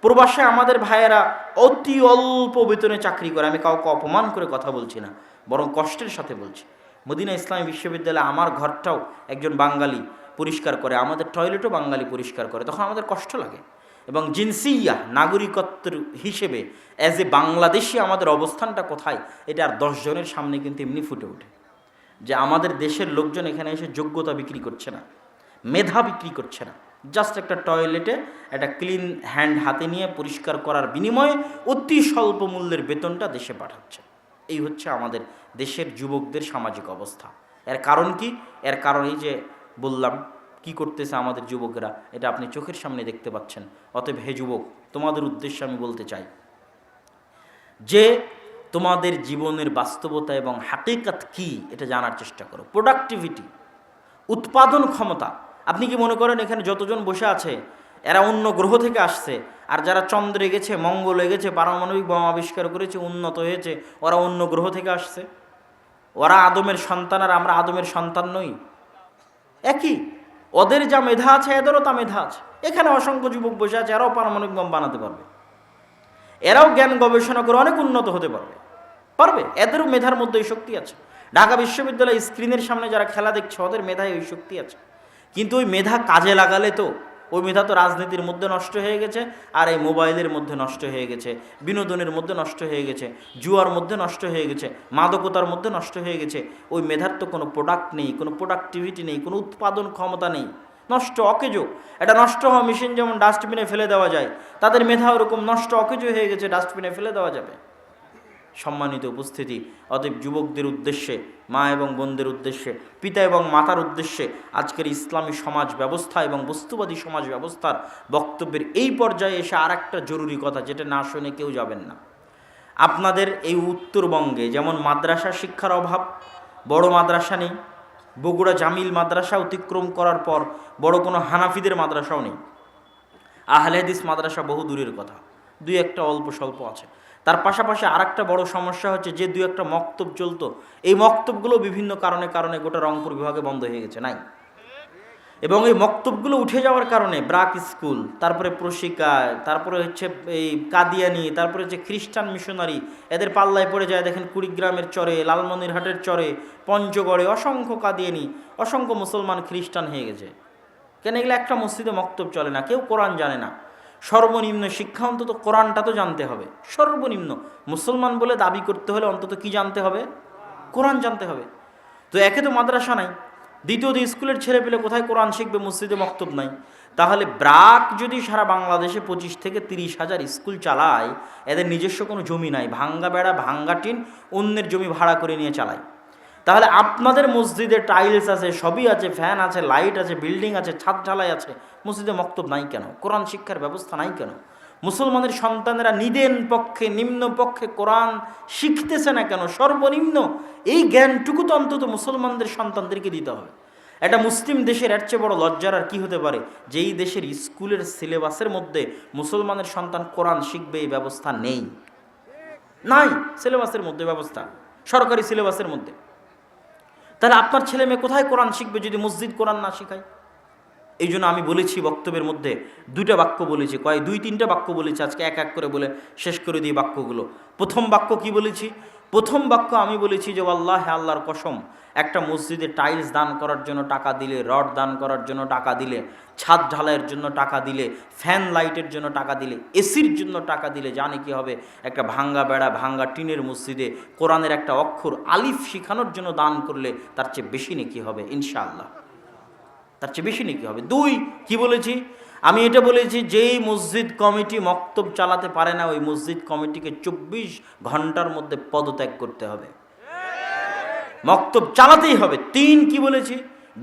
প্রবাসে আমাদের ভাইয়েরা অতি অল্প বেতনে চাকরি করে। আমি কাউকে অপমান করে কথা বলছি না, বরং কষ্টের সাথে বলছি। মদিনা ইসলামী বিশ্ববিদ্যালয়ে আমার ঘরটাও একজন বাঙালি পরিষ্কার করে, আমাদের টয়লেটও বাঙালি পরিষ্কার করে, তখন আমাদের কষ্ট লাগে। এবং জিনসিয়া, নাগরিকত্বের হিসেবে অ্যাজ এ বাংলাদেশি আমাদের অবস্থানটা কোথায়, এটা আর 10 জনের সামনে কিন্তু এমনি ফুটে ওঠে যে আমাদের দেশের লোকজন এখানে এসে যোগ্যতা বিক্রি করছে না, মেধা বিক্রি করছে না। জাস্ট একটা টয়লেটে একটা ক্লিন হ্যান্ড হাতে নিয়ে পরিষ্কার করার বিনিময়ে অতি স্বল্প মূল্যের বেতনটা দেশে পাঠাচ্ছে। এই হচ্ছে আমাদের দেশের যুবকদের সামাজিক অবস্থা। এর কারণ কি? এর কারণ এই যে বললাম, কি করতেছে আমাদের যুবকেরা, এটা আপনি চোখের সামনে দেখতে পাচ্ছেন। অতএব হে যুবক, তোমাদের উদ্দেশ্যে আমি বলতে চাই যে তোমাদের জীবনের বাস্তবতা এবং হাকিকত কি, এটা জানার চেষ্টা করো। প্রোডাক্টিভিটি, উৎপাদন ক্ষমতা। আপনি কি মনে করেন এখানে যতজন বসে আছে এরা অন্য গ্রহ থেকে আসছে? আর যারা চন্দ্রে গেছে, মঙ্গলে গেছে, পারমাণবিক বোমা আবিষ্কার করেছে, উন্নত হয়েছে, ওরা অন্য গ্রহ থেকে আসছে? ওরা আদমের সন্তান আর আমরা আদমের সন্তান নই? একই। ওদের যা মেধা আছে এদেরও তা মেধা আছে। এখানে অসংখ্য যুবক বসে আছে, এরাও পারমাণবিক বোম বানাতে পারবে, এরাও জ্ঞান গবেষণা করে অনেক উন্নত হতে পারবে। এদেরও মেধার মধ্যে এই শক্তি আছে। ঢাকা বিশ্ববিদ্যালয় স্ক্রিনের সামনে যারা খেলা দেখছে, ওদের মেধায় ওই শক্তি আছে। কিন্তু ওই মেধা কাজে লাগালে তো ওই মেধা তো রাজনীতির মধ্যে নষ্ট হয়ে গেছে, আর এই মোবাইলের মধ্যে নষ্ট হয়ে গেছে, বিনোদনের মধ্যে নষ্ট হয়ে গেছে, জুয়ার মধ্যে নষ্ট হয়ে গেছে, মাদকতার মধ্যে নষ্ট হয়ে গেছে। ওই মেধার তো কোনো প্রোডাক্ট নেই, কোনো প্রোডাক্টিভিটি নেই, কোনো উৎপাদন ক্ষমতা নেই, নষ্ট অকেজো। এটা নষ্ট হওয়া মেশিন যেমন ডাস্টবিনে ফেলে দেওয়া যায়, তাদের মেধা ওরকম নষ্ট অকেজো হয়ে গেছে, ডাস্টবিনে ফেলে দেওয়া যাবে। সম্মানিত উপস্থিতি, অতএব যুবকদের উদ্দেশ্যে, মা এবং বোনদের উদ্দেশ্যে, পিতা এবং মাতার উদ্দেশ্যে আজকের ইসলামী সমাজ ব্যবস্থা এবং বস্তুবাদী সমাজ ব্যবস্থার বক্তব্যের এই পর্যায়ে এসে আর একটা জরুরি কথা, যেটা না শুনে কেউ যাবেন না। আপনাদের এই উত্তরবঙ্গে যেমন মাদ্রাসা শিক্ষার অভাব, বড় মাদ্রাসা নেই। বগুড়া জামিল মাদ্রাসা অতিক্রম করার পর বড় কোনো হানাফিদের মাদ্রাসাও নেই। আহলে হাদিস মাদ্রাসা বহু দূরের কথা, দুই একটা অল্প স্বল্প আছে। তার পাশাপাশি আর একটা বড় সমস্যা হচ্ছে, যে দুই একটা মক্তব চলতো, এই মক্তবগুলো বিভিন্ন কারণে গোটা রংপুর বিভাগে বন্ধ হয়ে গেছে, নাই। এবং এই মক্তবগুলো উঠে যাওয়ার কারণে ব্রাক স্কুল, তারপরে প্রশিকা, তারপরে হচ্ছে এই কাদিয়ানি, তারপরে হচ্ছে খ্রিস্টান মিশনারি, এদের পাল্লায় পড়ে যায়। দেখেন কুড়িগ্রামের চরে, লালমনিরহাটের চরে, পঞ্চগড়ে অসংখ্য কাদিয়ানি, অসংখ্য মুসলমান খ্রিস্টান হয়ে গেছে। কেন? এগুলো একটা মসজিদে মক্তব চলে না, কেউ কোরআন জানে না। সর্বনিম্ন শিক্ষা অন্তত কোরআনটা তো জানতে হবে। সর্বনিম্ন মুসলমান বলে দাবি করতে হলে অন্তত কি জানতে হবে? কোরআন জানতে হবে। তো একে তো মাদ্রাসা নাই, দ্বিতীয়ত স্কুলের ছেলে পেলে কোথায় কোরআন শিখবে? মসজিদে মক্তব নাই। তাহলে ব্রাক যদি সারা বাংলাদেশে 25 থেকে 30 হাজার স্কুল চালায়, এদের নিজস্ব কোনো জমি নাই, ভাঙ্গা বেড়া ভাঙ্গা টিন অন্যের জমি ভাড়া করে নিয়ে চালায়। তাহলে আপনাদের মসজিদে টাইলস আছে, সবই আছে, ফ্যান আছে, লাইট আছে, বিল্ডিং আছে, ছাদ ঢালাই আছে, মসজিদে মক্তব নাই কেন? কোরআন শিক্ষার ব্যবস্থা নাই কেন? মুসলমানের সন্তানেরা নিম্ন পক্ষে কোরআন শিখতেছে না কেন? সর্বনিম্ন এই জ্ঞানটুকু তো অন্তত মুসলমানদের সন্তানদেরকে দিতে হবে। একটা মুসলিম দেশের এর চেয়ে বড় লজ্জার আর কি হতে পারে, যেই দেশের স্কুলের সিলেবাসের মধ্যে মুসলমানের সন্তান কোরআন শিখবে এই ব্যবস্থা নেই, নাই সিলেবাসের মধ্যে ব্যবস্থা, সরকারি সিলেবাসের মধ্যে। তাহলে আপনার ছেলে মেয়ে কোথায় কোরআন শিখবে যদি মসজিদ কোরআন না শেখায়? এই জন্য আমি বলেছি বক্তব্যের মধ্যে দুইটা বাক্য বলেছি, দুই তিনটা বাক্য বলেছি, আজকে এক এক করে বলে শেষ করে দিই বাক্যগুলো। প্রথম বাক্য কি বলেছি? প্রথম বাক্য আমি বলেছি যে আল্লাহ, আল্লাহর কসম, একটা মসজিদে টাইলস দান করার জন্য টাকা দিলে, রড দান করার জন্য টাকা দিলে, ছাদ ঢালাইয়ের জন্য টাকা দিলে, ফ্যান লাইটের জন্য টাকা দিলে, এসির জন্য টাকা দিলে, জানে কি হবে? একটা ভাঙ্গা বেড়া ভাঙ্গা টিনের মসজিদে কোরআনের একটা অক্ষর আলিফ শিখানোর জন্য দান করলে তার চেয়ে বেশি নেকি হবে ইনশাআল্লাহ, তার চেয়ে বেশি নেকি হবে। দুই, কি বলেছি আমি? এটা বলেছি যেই মসজিদ কমিটি মক্তব চালাতে পারে না, ওই মসজিদ কমিটিকে 24 ঘন্টার মধ্যে পদত্যাগ করতে হবে, মক্তব চালাতেই হবে। তিন, কি বলেছি?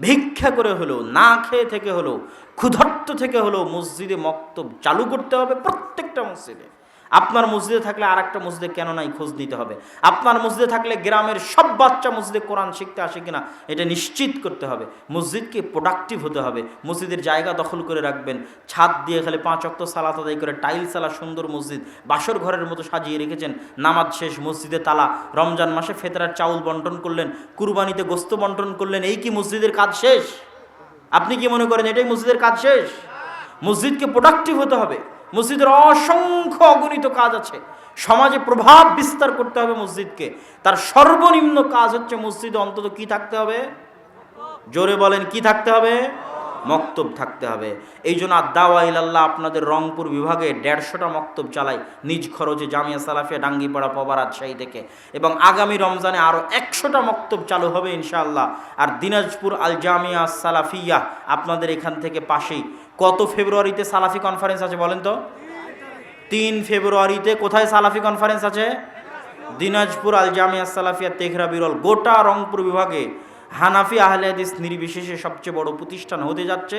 ভিক্ষা করে হলেও, না খেয়ে থেকে হলেও, ক্ষুধার্ত থেকে হলেও মসজিদে মক্তব চালু করতে হবে প্রত্যেকটা মসজিদে। আপনার মসজিদে থাকলে আর একটা মসজিদে কেন নাই খোঁজ নিতে হবে। আপনার মসজিদে থাকলে গ্রামের সব বাচ্চা মসজিদে কোরআন শিখতে আসে কিনা এটা নিশ্চিত করতে হবে। মসজিদকে প্রোডাক্টিভ হতে হবে, মসজিদের জায়গা দখল করে রাখবেন, ছাদ দিয়ে খালি 5 ওয়াক্ত সালাত আদায় করে টাইলস আলা সুন্দর মসজিদ বাসর ঘরের মতো সাজিয়ে রেখেছেন। নামাজ শেষ, মসজিদে তালা, রমজান মাসে ফেতরার চাউল বন্টন করলেন, কুরবানিতে গোস্ত বন্টন করলেন, এই কি মসজিদের কাজ শেষ? আপনি কি মনে করেন এটাই মসজিদের কাজ শেষ? মসজিদকে প্রোডাক্টিভ হতে হবে। মসজিদের অসংখ্য অগণিত কাজ আছে, সমাজে প্রভাব বিস্তার করতে হবে মসজিদকে। তার সর্বনিম্ন কাজ হচ্ছে মসজিদে অন্তত কি থাকতে হবে? জোরে বলেন, কি থাকতে হবে? মক্তব থাকতে হবে। এই জন্য আদ-দাওয়া ইলাল্লাহ আপনাদের রংপুর বিভাগে 150টা মক্তব চালাই নিজ খরচে, জামিয়া সালাফিয়া ডাঙ্গিপাড়া পবা রাজশাহী থেকে। এবং আগামী রমজানে আরও 100টা মক্তব চালু হবে ইনশাআল্লাহ। আর দিনাজপুর আল জামিয়া সালাফিয়া আপনাদের এখান থেকে পাশেই। কত ফেব্রুয়ারিতে সালাফি কনফারেন্স আছে বলেন তো? 3 ফেব্রুয়ারিতে কোথায় সালাফি কনফারেন্স আছে? দিনাজপুর আল জামিয়া সালাফিয়া তেঘরা বিরল। গোটা রংপুর বিভাগে হানাফি আহলে হাদিস নির্বিশেষে সবচেয়ে বড় প্রতিষ্ঠান হতে যাচ্ছে,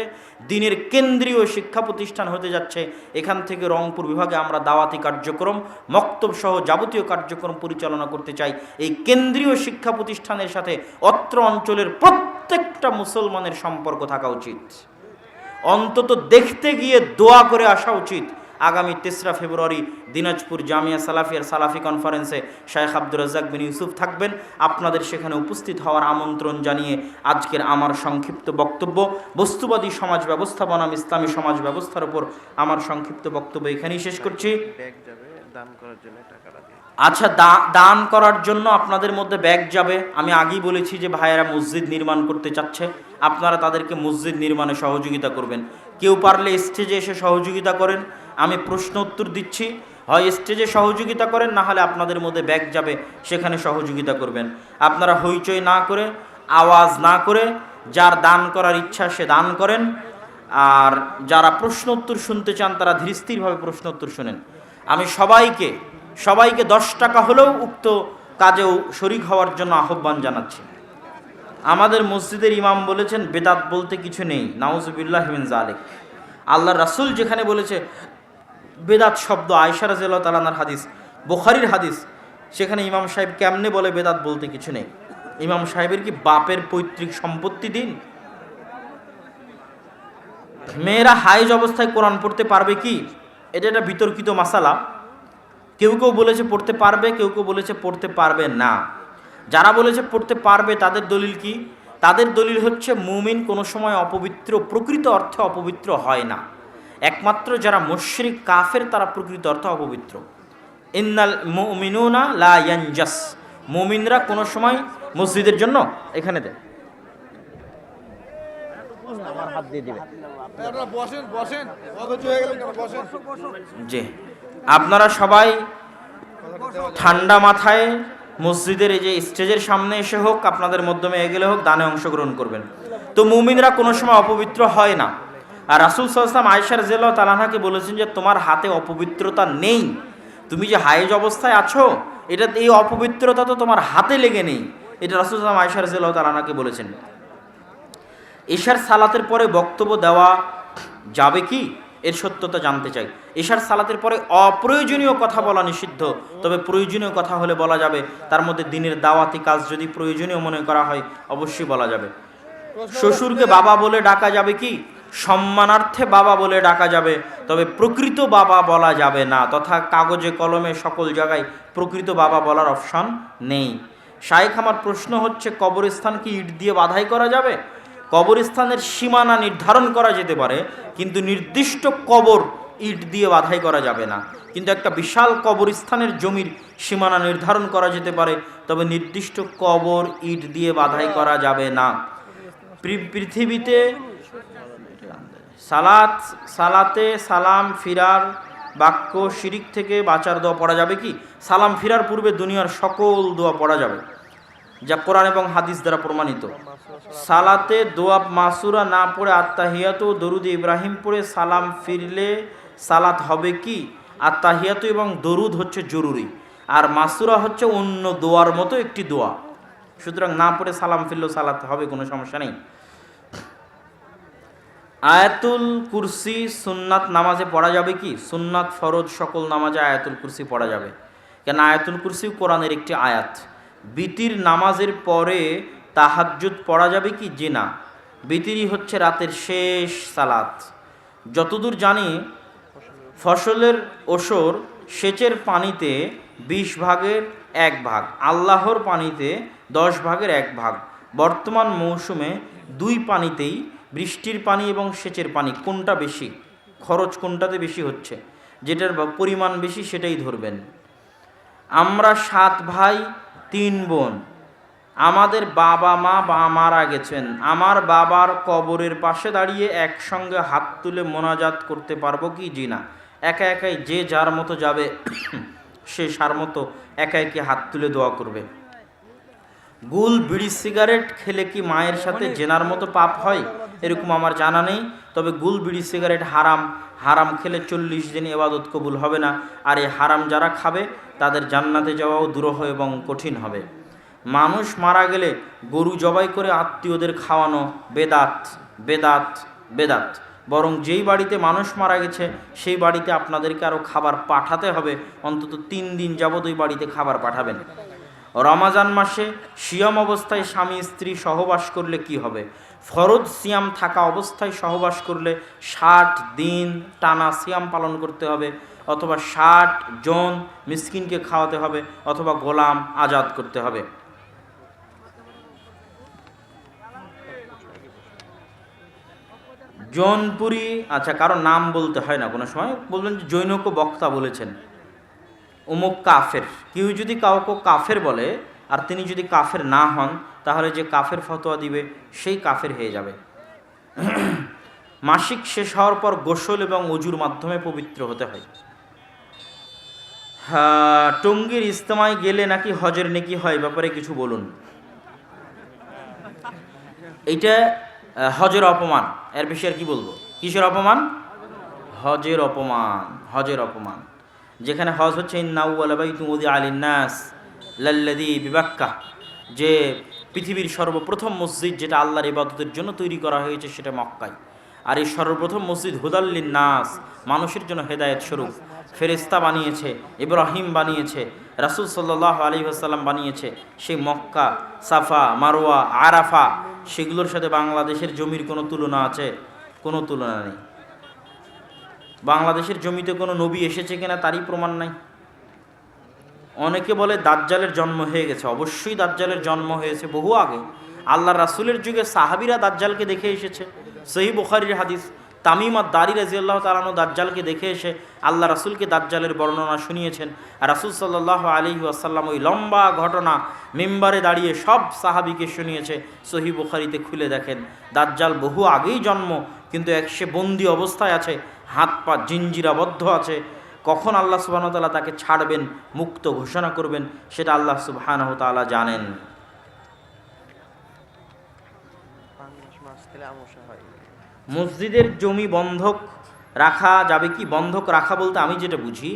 দিনের কেন্দ্রীয় শিক্ষা প্রতিষ্ঠান হতে যাচ্ছে। এখান থেকে রংপুর বিভাগে আমরা দাওয়াতি কার্যক্রম, মক্তব সহ যাবতীয় কার্যক্রম পরিচালনা করতে চাই। এই কেন্দ্রীয় শিক্ষা প্রতিষ্ঠানের সাথে অত্র অঞ্চলের প্রত্যেকটা মুসলমানের সম্পর্ক থাকা উচিত, অন্তত দেখতে গিয়ে দোয়া করে আসা উচিত। আগামী 3রা ফেব্রুয়ারি দিনাজপুর জামিয়া সালাফিয়ার সালাফি কনফারেন্সে শায়েখ আব্দুর রাজ্জাক বিন ইউসুফ থাকবেন। আপনাদের সেখানে উপস্থিত হওয়ার আমন্ত্রণ জানিয়ে আজকের আমার সংক্ষিপ্ত বক্তব্য, বস্তুবাদী সমাজ ব্যবস্থা বনাম ইসলামী সমাজ ব্যবস্থার উপর আমার সংক্ষিপ্ত বক্তব্য এখানেই শেষ করছি। দান করার জন্য টাকাটা দিয়ে। আচ্ছা, দান করার জন্য আপনাদের মধ্যে ব্যাগ যাবে। আমি আগেই বলেছি যে ভাইয়েরা মসজিদ নির্মাণ করতে চাচ্ছে, আপনারা তাদেরকে মসজিদ নির্মাণে সহযোগিতা করবেন। কেউ পারলে স্টেজে এসে সহযোগিতা করেন। আমি প্রশ্ন উত্তর দিচ্ছি, হয় স্টেজে সহযোগিতা করেন, না হলে আপনাদের মধ্যে ব্যাগ যাবে, সেখানে সহযোগিতা করবেন। আপনারা হইচই না করে, আওয়াজ না করে, যার দান করার ইচ্ছা সে দান করেন। আর যারা প্রশ্ন উত্তর শুনতে চান তারা ধীরস্থিরভাবে প্রশ্ন উত্তর শুনেন। আমি সবাইকে 10 টাকা হলেও উক্ত কাজেও শরীক হওয়ার জন্য আহ্বান জানাচ্ছি। আমাদের মসজিদের ইমাম বলেছেন বেদাত বলতে কিছু নেই, নাউজুবিল্লাহ মিন যালিক। আল্লাহর রাসূল যেখানে বলেছে বেদাত শব্দ, আয়েশা রাদিয়াল্লাহু তাআলা আনহার হাদিস, বুখারীর হাদিস, সেখানে ইমাম সাহেব কেমনে বলে বেদাত বলতে কিছু নেই? ইমাম সাহেবের কি বাপের পৈতৃক সম্পত্তি দিন? মেয়েরা হাইজ অবস্থায় কোরআন পড়তে পারবে কি? এটা একটা বিতর্কিত মাসালা। কেউ কেউ বলেছে পড়তে পারবে, কেউ কেউ বলেছে পড়তে পারবে না। যারা বলেছে পড়তে পারবে তাদের দলিল কি? তাদের দলিল হচ্ছে মুমিন কোনো সময় অপবিত্র, প্রকৃত অর্থে অপবিত্র হয় না। একমাত্র যারা মুশরিক কাফের তারা প্রকৃত অর্থে অপবিত্র। ইন্নাল মুমিনুনা লা ইয়ানজাস, মুমিনরা কোনো সময় মসজিদের জন্য এখানে দেয় আমার হাত দিয়ে দিবে। জি, আপনারা সবাই ঠান্ডা মাথায় মসজিদের এই যে স্টেজের সামনে এসে হোক, আপনাদের মাধ্যমে এগেলে হোক, দানে অংশগ্রহণ করবেন। তো মুমিনরা কোনো সময় অপবিত্র হয় না। আর রাসূল সাল্লাল্লাহু আলাইহি ওয়াসাল্লাম আয়েশা রাদিয়াল্লাহু তাআলা আনহাকে বলেছেন যে তোমার হাতে অপবিত্রতা নেই, তুমি যে হায়েজ অবস্থায় আছো, এটা এই অপবিত্রতা তো তোমার হাতে লেগে নেই। এটা রাসূল সাল্লাল্লাহু আলাইহি ওয়াসাল্লাম আয়েশা রাদিয়াল্লাহু তাআলা আনহাকে বলেছেন। ইশার সালাতের পরে বক্তব্য দেওয়া যাবে কি? এর সত্যতা জানতে চাই। ইশার সালাতের পরে অপ্রয়োজনীয় কথা বলা নিষিদ্ধ, তবে প্রয়োজনীয় কথা হলে বলা যাবে। তার মধ্যে দিনের দাওয়াতি কাজ যদি প্রয়োজনীয় মনে করা হয় অবশ্যই বলা যাবে। শ্বশুরকে বাবা বলে ডাকা যাবে কি? সম্মানার্থে বাবা বলে ডাকা যাবে, তবে প্রকৃত বাবা বলা যাবে না, তথা কাগজে কলমে সকল জায়গায় প্রকৃত বাবা বলার অপশন নেই। শাইখ, আমার প্রশ্ন হচ্ছে কবরস্থান কি ইট দিয়ে বাধাই করা যাবে? কবরস্থানের সীমানা নির্ধারণ করা যেতে পারে, কিন্তু নির্দিষ্ট কবর ইট দিয়ে বাধাই করা যাবে না। কিন্তু একটা বিশাল কবরস্থানের জমির সীমানা নির্ধারণ করা যেতে পারে, তবে নির্দিষ্ট কবর ইট দিয়ে বাধাই করা যাবে না। পৃথিবীতে সালাতে সালাম ফিরার বাক্য শিরিক থেকে বাঁচার দোয়া পড়া যাবে কি? সালাম ফিরার পূর্বে দুনিয়ার সকল দোয়া পড়া যাবে, যা কোরআন এবং হাদিস দ্বারা প্রমাণিত। সালাতে দোয়া মাসুরা না পড়ে আত্তাহিয়াতু দরুদ ইব্রাহিম পড়ে সালাম ফিরলে সালাত হবে কি? আত্তাহিয়াতু এবং দরুদ হচ্ছে জরুরি, আর মাসুরা হচ্ছে অন্য দোয়ার মতো একটি দোয়া। সুতরাং না পড়ে সালাম ফিরলেও সালাত হবে, কোনো সমস্যা নেই। আয়াতুল কুরসি সুন্নাত নামাজে পড়া যাবে কি? সুন্নাত ফরজ সকল নামাজে আয়াতুল কুরসি পড়া যাবে, কেন আয়াতুল কুরসি কোরআনের একটি আয়াত। বিতির নামাজের পরে তাহাজ্জুদ পড়া যাবে কি? জি না, বিতিরই হচ্ছে রাতের শেষ সালাত। যতদূর জানি ফসলের ওসর সেচের পানিতে 20 ভাগের 1 ভাগ, আল্লাহর পানিতে 10 ভাগের 1 ভাগ। বর্তমান মৌসুমে দুই পানিতেই, বৃষ্টির পানি এবং সেচের পানি, কোনটা বেশি? খরচ কোনটাতে বেশি হচ্ছে? যেটার পরিমাণ বেশি সেটাই ধরবেন। আমরা 7 ভাই 3 বোন। আমাদের বাবা মা মারা গেছেন। আমার বাবার কবরের পাশে দাঁড়িয়ে একসঙ্গে হাত তুলে মোনাজাত করতে পারবো কি? জি না, একা একাই যে যার মতো যাবে সে সার মতো একা একে হাত তুলে দোয়া করবে। গুল বিড়ি সিগারেট খেলে কি মায়ের সাথে জেনার মতো পাপ হয়? এরকম আমার জানা নেই, তবে গুল বিড়ি সিগারেট হারাম খেলে 40 দিন ইবাদত কবুল হবে না। আর এই হারাম যারা খাবে তাদের জান্নাতে যাওয়াও দুরূহ এবং কঠিন হবে। মানুষ মারা গেলে গরু জবাই করে আত্মীয়দের খাওয়ানো বেদাত বেদাত বেদাত। বরং যেই বাড়িতে মানুষ মারা গেছে সেই বাড়িতে আপনাদেরকে আরও খাবার পাঠাতে হবে, অন্তত 3 দিন যাবত ওই বাড়িতে খাবার পাঠাবেন। রমাজান মাসে সিয়াম অবস্থায় স্বামী স্ত্রী সহবাস করলে কি হবে? ফরজ সিয়াম থাকা অবস্থায় সহবাস করলে 60 দিন টানা সিয়াম পালন করতে হবে, অথবা 60 জন মিসকিনকে খাওয়াতে হবে, অথবা গোলাম আজাদ করতে হবে। জৌনপুরি, আচ্ছা, কারো নাম বলতে হয় না, কোনো সময় বলবেন যে জৈনক বক্তা বলেছেন। অমুক কাফের, কেউ যদি কাউকে কাফের বলে আর তিনি যদি কাফের না হন, তাহলে যে কাফের ফতোয়া দিবে সেই কাফের হয়ে যাবে। মাসিক শেষ হওয়ার পর গোসল এবং অজুর মাধ্যমে পবিত্র হতে হয়। হ্যাঁ, টঙ্গীর ইজতেমায় গেলে নাকি হজের নেকি হয়, ব্যাপারে কিছু বলুন। এইটা হজের অপমান, এর বেশি আর কি বলবো। কিসের অপমান? হজের অপমান, হজের অপমান। যেখানে হজ হচ্ছে আলিন্নাস লাল্লাযী বিবাক্কা, যে পৃথিবীর সর্বপ্রথম মসজিদ যেটা আল্লাহর ইবাদতের জন্য তৈরি করা হয়েছে সেটা মক্কায়। আর এই সর্বপ্রথম মসজিদ হুদাল্লিন নাস, মানুষের জন্য হেদায়েত স্বরূপ। ফেরেশতা বানিয়েছে, ইব্রাহিম বানিয়েছে, রাসূল সাল্লাল্লাহু আলাইহি ওয়াসাল্লাম বানিয়েছে। সেই মক্কা, সাফা, মারওয়া, আরাফা, সেগুলোর সাথে বাংলাদেশের জমির কোনো তুলনা আছে? কোনো তুলনা নেই। বাংলাদেশের জমিতে কোনো নবী এসেছে কিনা তারই প্রমাণ নাই। অনেকে বলে দাজ্জালের জন্ম হয়ে গেছে। অবশ্যই দাজ্জালের জন্ম হয়েছে বহু আগে। আল্লাহ রাসূলের যুগে সাহাবীরা দাজ্জালকে দেখে এসেছে। সহিহ বুখারীর হাদিস, তামিম আদ-দারি রাদিয়াল্লাহু তাআলা আনহু দাজ্জালকে দেখে এসে আল্লাহ রাসূলকে দাজ্জালের বর্ণনা শুনিয়েছেন। আর রাসূল সাল্লাল্লাহু আলাইহি ওয়াসাল্লাম ওই লম্বা ঘটনা মিম্বারে দাঁড়িয়ে সব সাহাবীকে শুনিয়েছে। সহিহ বুখারীতে খুলে দেখেন, দাজ্জাল বহু আগেই জন্ম, কিন্তু সে বন্দী অবস্থায় আছে, হাত পা জিঞ্জিরাবদ্ধ আছে। কখন আল্লাহ সুবহানাহু ওয়া তাআলা তাকে ছাড়বেন, মুক্ত ঘোষণা করবেন, সেটা আল্লাহ সুবহানাহু ওয়া তাআলা জানেন। মসজিদের জমি বন্ধক রাখা যাবে কি? বন্ধক রাখা বলতে আমি যেটা বুঝি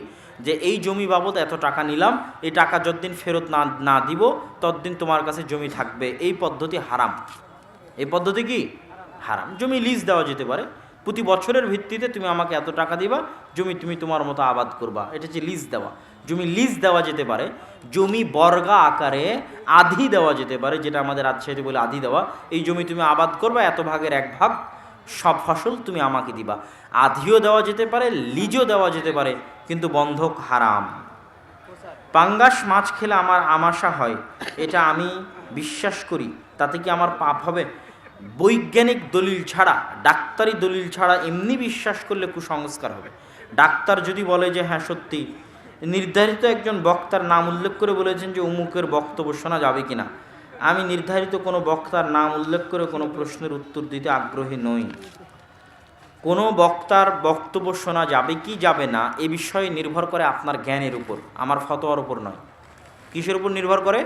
যে এই জমি বাবদ এত টাকা নিলাম, এই টাকা যতদিন ফেরত না দিব ততদিন তোমার কাছে জমি থাকবে, এই পদ্ধতি হারাম। এই পদ্ধতি কি? হারাম। জমি লিজ দেওয়া যেতে পারে, প্রতি বছরের ভিত্তিতে তুমি আমাকে এত টাকা দিবা, জমি তুমি তোমার মতো আবাদ করবা, এটা হচ্ছে লিজ দেওয়া। জমি লিজ দেওয়া যেতে পারে। জমি বর্গা আকারে আধি দেওয়া যেতে পারে, যেটা আমাদের রাজশাহীতে বলে আধি দেওয়া। এই জমি তুমি আবাদ করবা, এত ভাগের এক ভাগ সব ফসল তুমি আমাকে দিবা। আধিও দেওয়া যেতে পারে, লিজও দেওয়া যেতে পারে, কিন্তু বন্ধক হারাম। পাঙ্গাস মাছ খেলে আমার আমাশা হয়, এটা আমি বিশ্বাস করি, তাতে কি আমার পাপ হবে? বৈজ্ঞানিক দলিল ছাড়া, ডাক্তারি দলিল ছাড়া এমনি বিশ্বাস করলে কুসংস্কার হবে। ডাক্তার যদি বলে যে হ্যাঁ সত্যি, নির্ধারিত একজন বক্তার নাম উল্লেখ করে বলেছেন যে অমুকের বক্তব্য শোনা যাবে কিনা, আমি নির্ধারিত কোনো বক্তার নাম উল্লেখ করে কোনো প্রশ্নের উত্তর দিতে আগ্রহী নই। কোনো বক্তার বক্তব্য শোনা যাবে কি যাবে না এ বিষয়ে নির্ভর করে আপনার জ্ঞানের উপর, আমার ফতোয়ার উপর নয়। কিসের উপর নির্ভর করে?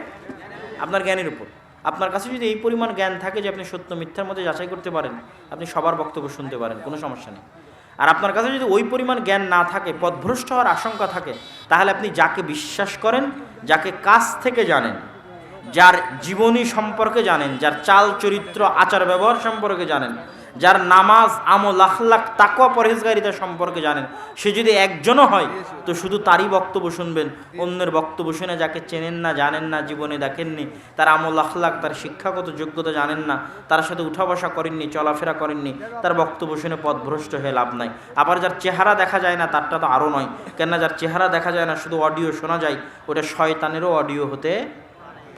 আপনার জ্ঞানের উপর। আপনার কাছে যদি এই পরিমাণ জ্ঞান থাকে যে আপনি সত্য মিথ্যার মধ্যে যাচাই করতে পারেন, আপনি সবার বক্তব্য শুনতে পারেন, কোনো সমস্যা নেই। আর আপনার কাছে যদি ওই পরিমাণ জ্ঞান না থাকে, পথভ্রষ্ট হওয়ার আশঙ্কা থাকে, তাহলে আপনি যাকে বিশ্বাস করেন, যাকে কাছ থেকে জানেন, যার জীবনী সম্পর্কে জানেন, যার চাল চরিত্র আচার ব্যবহার সম্পর্কে জানেন, যার নামাজ আমল আখলাক তাকওয়া পরহেজগারিতা সম্পর্কে জানেন, সে যদি একজনও হয় তো শুধু তারই বক্তব্য শুনবেন। অন্যের বক্তব্য শুনে যাকে চেনেন না, জানেন না, জীবনে দেখেননি, তার আমল আখলাক, তার শিক্ষাগত যোগ্যতা জানেন না, তার সাথে উঠা বসা করেননি, চলাফেরা করেননি, তার বক্তব্য শুনে পথভ্রষ্ট হয়ে লাভ নাই। আবার যার চেহারা দেখা যায় না তারটা তো আরও নয়, কেননা যার চেহারা দেখা যায় না, শুধু অডিও শোনা যায়, ওটা শয়তানেরও অডিও হতে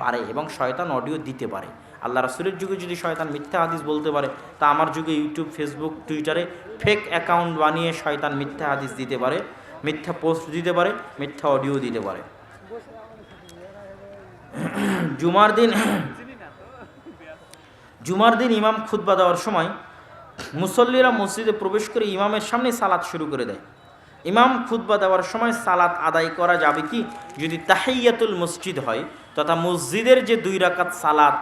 পারে এবং শয়তান অডিও দিতে পারে। আল্লাহ রাসূলের যুগে যদি শয়তান মিথ্যা হাদিস বলতে পারে, তা আমার যুগে ইউটিউব, ফেসবুক, টুইটারে ফেক অ্যাকাউন্ট বানিয়ে শয়তান মিথ্যা হাদিস দিতে পারে, মিথ্যা পোস্ট দিতে পারে, মিথ্যা অডিও দিতে পারে। জুমার দিন ইমাম খুতবা দেওয়ার সময় মুসল্লিরা মসজিদে প্রবেশ করে ইমামের সামনে সালাত শুরু করে দেয়। ইমাম খুতবা দেওয়ার সময় সালাত আদায় করা যাবে কি? যদি তাহিয়াতুল মসজিদ হয়, তথা মসজিদের যে 2 রাকাত সালাত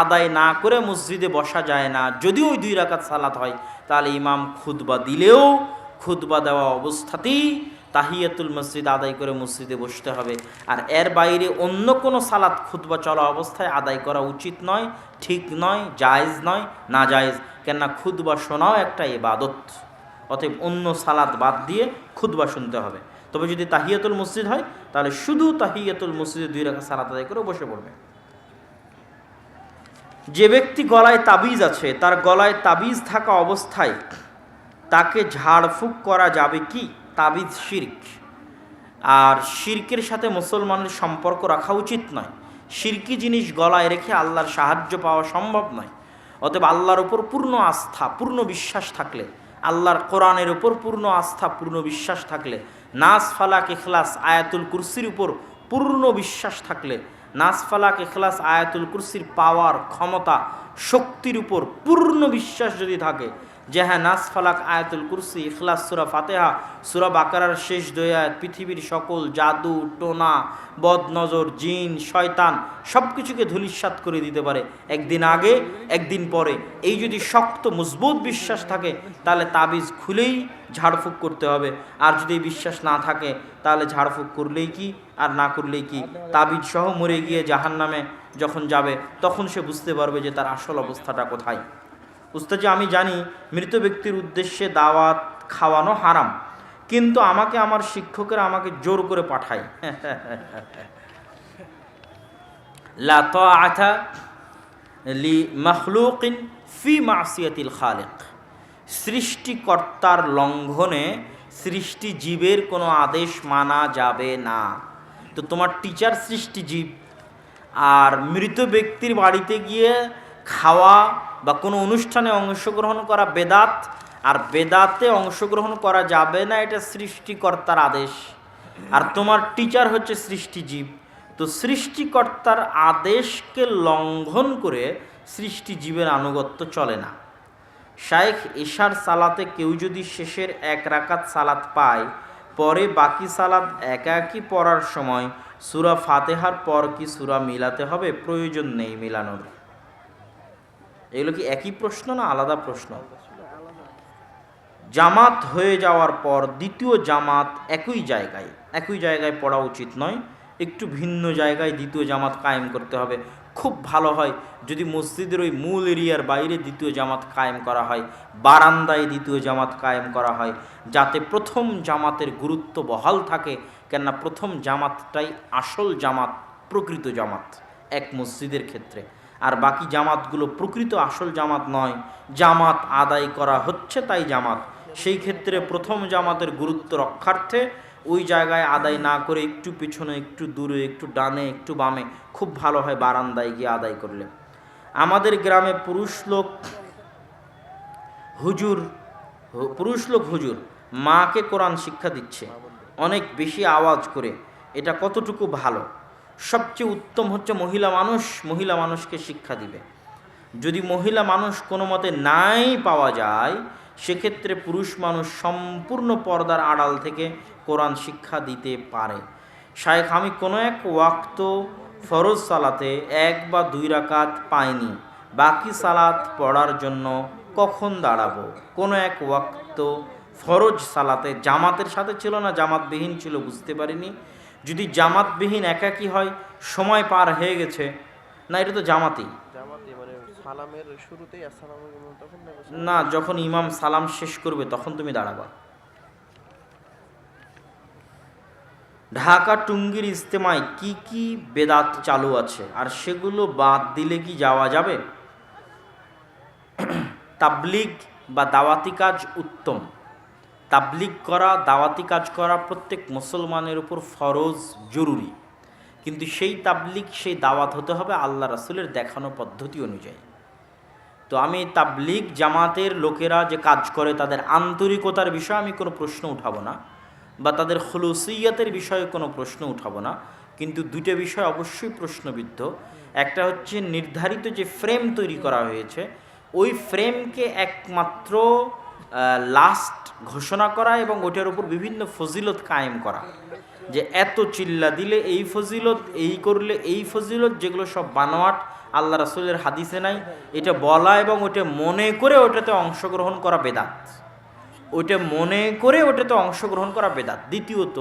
আদায় না করে মসজিদে বসা যায় না, যদি ওই 2 রাকাত সালাত হয়, তাহলে ইমাম খুতবা দিলেও খুতবা দেওয়া অবস্থাতেই তাহিয়াতুল মসজিদ আদায় করে মসজিদে বসতে হবে। আর এর বাইরে অন্য কোনো সালাত খুতবা চলা অবস্থায় আদায় করা উচিত নয়, ঠিক নয়, জায়েজ নয়, না জায়েজ। কেননা খুতবা শোনাও একটা ইবাদত, অতএব অন্য সালাত বাদ দিয়ে খুতবা শুনতে হবে। তবে যদি তাহিয়াতুল মসজিদ হয়, তাহলে শুধু তাহিয়াতুল মসজিদে 2 রাকাত সালাত আদায় করে বসে পড়বে। যে ব্যক্তি গলায় তাবিজ আছে, তার গলায় তাবিজ থাকা অবস্থায় তাকে ঝাড়ফুঁক করা যাবে কি? তাবিজ শিরক, আর শিরকের সাথে মুসলমানের সম্পর্ক রাখা উচিত নয়। শিরকি জিনিস গলায় রেখে আল্লাহর সাহায্য পাওয়া সম্ভব নয়। অতএব আল্লাহর উপর পূর্ণ আস্থা, পূর্ণ বিশ্বাস থাকলে আল্লাহর কোরআনের উপর পূর্ণ আস্থা, পূর্ণ বিশ্বাস থাকলে, নাস ফালাক ইখলাস আয়াতুল কুরসির উপর পূর্ণ বিশ্বাস থাকলে, নাস ফালাক ইখলাস আয়াতুল কুরসির পাওয়ার, ক্ষমতা, শক্তির উপর পূর্ণ বিশ্বাস যদি থাকে যে হ্যাঁ নাস ফালাক আয়াতুল কুরসি, ইখলাস, সূরা ফাতিহা, সূরা বাকারার শেষ 2 আয়াত পৃথিবীর সকল জাদু টোনা, বদনজর, জিন, শয়তান সব কিছুকে ধূলিসাৎ করে দিতে পারে একদিন আগে একদিন পরে। এই যদি শক্ত মজবুত বিশ্বাস থাকে তাহলে তাবিজ খুলেই ঝাড়ফুঁক করতে হবে। আর যদি বিশ্বাস না থাকে তাহলে ঝাড়ফুঁক করলেই কি আর না করলেই কি, তাবিজ সহ মরে গিয়ে জাহান্নামে যখন যাবে তখন সে বুঝতে পারবে যে তার আসল অবস্থাটা কোথায়। উস্তাদজি, আমি জানি মৃত ব্যক্তির উদ্দেশ্যে দাওয়াত খাওয়ানো হারাম, কিন্তু আমাকে আমার শিক্ষকেরা আমাকে জোর করে পাঠায়। লা তাআতা লি মাখলুকিন ফি মাসিয়াতিল খালিক। সৃষ্টিকর্তার লঙ্ঘনে সৃষ্টি জীবের কোনো আদেশ মানা যাবে না। তো তোমার টিচার সৃষ্টি জীব, আর মৃত ব্যক্তির বাড়িতে গিয়ে খাওয়া বা কোনো অনুষ্ঠানে অংশগ্রহণ করা বেদাত, আর বেদাতে অংশগ্রহণ করা যাবে না, এটা সৃষ্টিকর্তার আদেশ। আর তোমার টিচার হচ্ছে সৃষ্টিজীব, তো সৃষ্টিকর্তার আদেশকে লঙ্ঘন করে সৃষ্টিজীবের আনুগত্য চলে না। শায়েখ ইশার সালাতে কেউ যদি শেষের 1 রাকাত সালাত পায়, পরে বাকি সালাত একাকি পড়ার সময় সূরা ফাতিহার পর কি সূরা মিলাতে হবে? প্রয়োজন নেই মিলানোর। এগুলো কি একই প্রশ্ন না আলাদা প্রশ্ন? জামাত হয়ে যাওয়ার পর দ্বিতীয় জামাত একই জায়গায় পড়া উচিত নয়, একটু ভিন্ন জায়গায় দ্বিতীয় জামাত কায়েম করতে হবে। খুব ভালো হয় যদি মসজিদের ওই মূল এরিয়ার বাইরে দ্বিতীয় জামাত কায়েম করা হয়, বারান্দায় দ্বিতীয় জামাত কায়েম করা হয়, যাতে প্রথম জামাতের গুরুত্ব বহাল থাকে। কেননা প্রথম জামাতটাই আসল জামাত, প্রকৃত জামাত এক মসজিদের ক্ষেত্রে। আর বাকি জামাতগুলো প্রকৃত আসল জামাত নয়, জামাত আদায় করা হচ্ছে তাই জামাত। সেই ক্ষেত্রে প্রথম জামাতের গুরুত্ব রক্ষার্থে ওই জায়গায় আদায় না করে একটু পিছনে, একটু দূরে, একটু ডানে, একটু বামে, খুব ভালো হয় বারান্দায় গিয়ে আদায় করলে। আমাদের গ্রামে পুরুষ লোক হুজুর মাকে কোরআন শিক্ষা দিচ্ছে অনেক বেশি আওয়াজ করে, এটা কতটুকু ভালো? সবচেয়ে উত্তম হচ্ছে মহিলা মানুষকে শিক্ষা দিবে। যদি মহিলা মানুষ কোনো মতে নাই পাওয়া যায়, সেক্ষেত্রে পুরুষ মানুষ সম্পূর্ণ পর্দার আড়াল থেকে কোরআন শিক্ষা দিতে পারে। শায়েখ, আমি কোনো এক ওয়াক্ত ফরজ সালাতে 1 বা 2 রাকাত পাইনি, বাকি সালাত পড়ার জন্য কখন দাঁড়াবো? কোনো এক ওয়াক্ত ফরজ সালাতে জামাতের সাথে ছিল না, জামাতবিহীন ছিল, বুঝতে পারিনি। যদি জামাতবিহীন একাকী হয়, সময় পার হয়ে গেছে, না এটা তো জামাতি না, যখন ইমাম সালাম শেষ করবে তখন তুমি দাঁড়াবা। ঢাকা টুঙ্গির ইজতেমায় কি কি বেদাত চালু আছে আর সেগুলো বাদ দিলে কি যাওয়া যাবে? তাবলিগ বা দাওয়াতি কাজ উত্তম। তাবলিগ করা, দাওয়াতি কাজ করা প্রত্যেক মুসলমানের উপর ফরজ, জরুরি। কিন্তু সেই তাবলিগ, সেই দাওয়াত হতে হবে আল্লাহ রাসূলের দেখানো পদ্ধতি অনুযায়ী। তো আমি তাবলিগ জামাতের লোকেরা যে কাজ করে তাদের আন্তরিকতার বিষয়ে আমি কোনো প্রশ্ন উঠাবো না, বা তাদের খুলুসিয়াতের বিষয়ে কোনো প্রশ্ন উঠাবো না। কিন্তু 2টা বিষয় অবশ্যই প্রশ্নবিদ্ধ। একটা হচ্ছে নির্ধারিত যে ফ্রেম তৈরি করা হয়েছে, ওই ফ্রেমকে একমাত্র লাস্ট ঘোষণা করা এবং ওইটার উপর বিভিন্ন ফজিলত কায়েম করা, যে এত চিল্লা দিলে এই ফজিলত, এই করলে এই ফজিলত, যেগুলো সব বানোয়াট, আল্লাহ রাসূলের হাদিসে নাই, এটা বলা এবং ওইটা মনে করে ওটাতে অংশগ্রহণ করা বেদাত। দ্বিতীয়ত,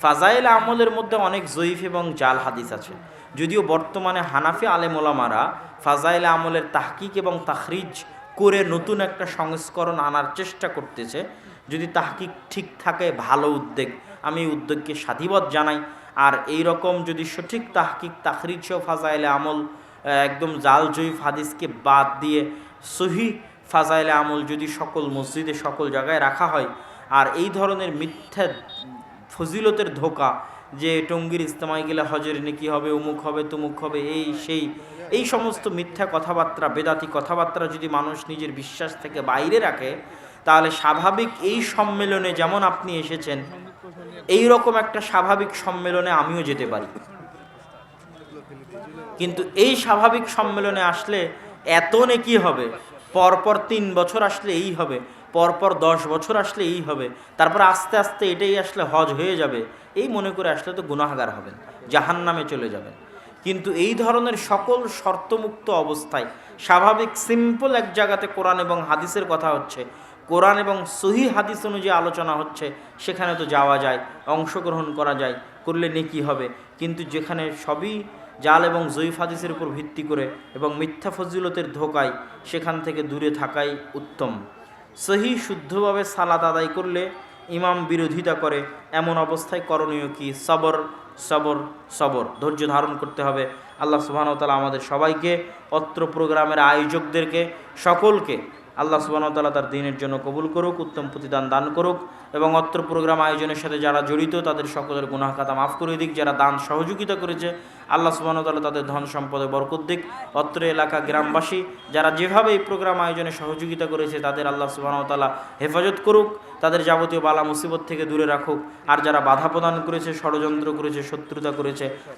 ফাজাইল আমলের মধ্যে অনেক জয়ীফ এবং জাল হাদিস আছে। যদিও বর্তমানে হানাফি আলেম ওলামারা ফাজাইল আমলের তাহকিক এবং তাখরিজ করে নতুন একটা সংস্করণ আনার চেষ্টা করতেছে। যদি তাহকিক ঠিক থাকে, ভালো উদ্যোগ, আমি এই উদ্যোগকে সাধুবাদ জানাই। আর এই রকম যদি সঠিক তাহকিক তাখরিজ সহ ফাজাইলে আমল, একদম জাল জয়ীফ হাদিসকে বাদ দিয়ে সহি ফাজাইলে আমল যদি সকল মসজিদে, সকল জায়গায় রাখা হয়, আর এই ধরনের মিথ্যা ফজিলতের ধোকা, যে টঙ্গীর ইজতেমায় গেলে হজের নেকি হবে, অমুক হবে, তমুক হবে, এই সমস্ত মিথ্যা কথাবার্তা, বেদাতি কথাবার্তা যদি মানুষ নিজের বিশ্বাস থেকে বাইরে রাখে, তাহলে স্বাভাবিক এই সম্মেলনে যেমন আপনি এসেছেন, এই রকম একটা স্বাভাবিক সম্মেলনে আমিও যেতে পারি। কিন্তু এই স্বাভাবিক সম্মেলনে আসলে এত নেকি হবে, পরপর 3 বছর আসলে এই হবে, পরপর 10 বছর আসলে এই হবে, তারপর আস্তে আস্তে এটাই আসলে হজ হয়ে যাবে, এই মনে করে আসলে তো গুনাহগার হবেন, জাহান্নামে চলে যাবেন। কিন্তু এই ধরনের সকল শর্তমুক্ত অবস্থায় স্বাভাবিক সিম্পল এক জায়গাতে কোরআন এবং হাদিসের কথা হচ্ছে, কোরআন এবং সহিহ হাদিস অনুযায়ী আলোচনা হচ্ছে, সেখানে তো যাওয়া যায়, অংশগ্রহণ করা যায়, করলে নেকি হবে। কিন্তু যেখানে সবই জাল এবং জয়ীফ হাদিসের উপর ভিত্তি করে এবং মিথ্যা ফজিলতের ধোকায়, সেখান থেকে দূরে থাকাই উত্তম। সহি শুদ্ধভাবে সালাত আদায় করলে ইমাম বিরোধিতা করে, এমন অবস্থায় করণীয় কি? সবর, সবর, সবর, ধৈর্য ধারণ করতে হবে। আল্লাহ সুবহানাহু ওয়া তাআলা আমাদের সবাইকে, অত্র প্রোগ্রামের আয়োজকদেরকে, সকলকে আল্লাহ সুবহানাহু ওয়া তাআলা তার দ্বীনের জন্য কবুল করুক, উত্তম প্রতিদান দান করুক, এবং অত্র প্রোগ্রাম আয়োজনের সাথে যারা জড়িত তাদের সকলের গুনাহ খাতা মাফ করে দিক। যারা দান সহযোগিতা করেছে আল্লাহ সুবহানাহু ওয়া তাআলা তাদের ধন সম্পদে বরকত দিক। অত্র এলাকা গ্রামবাসী যারা যেভাবে এই প্রোগ্রাম আয়োজনে সহযোগিতা করেছে তাদের আল্লাহ সুবহানাহু ওয়া তাআলা হেফাজত করুক, তাদের যাবতীয় বালা মুসিবত থেকে দূরে রাখুক। আর যারা বাধা প্রদান করেছে, ষড়যন্ত্র করেছে, শত্রুতা করেছে,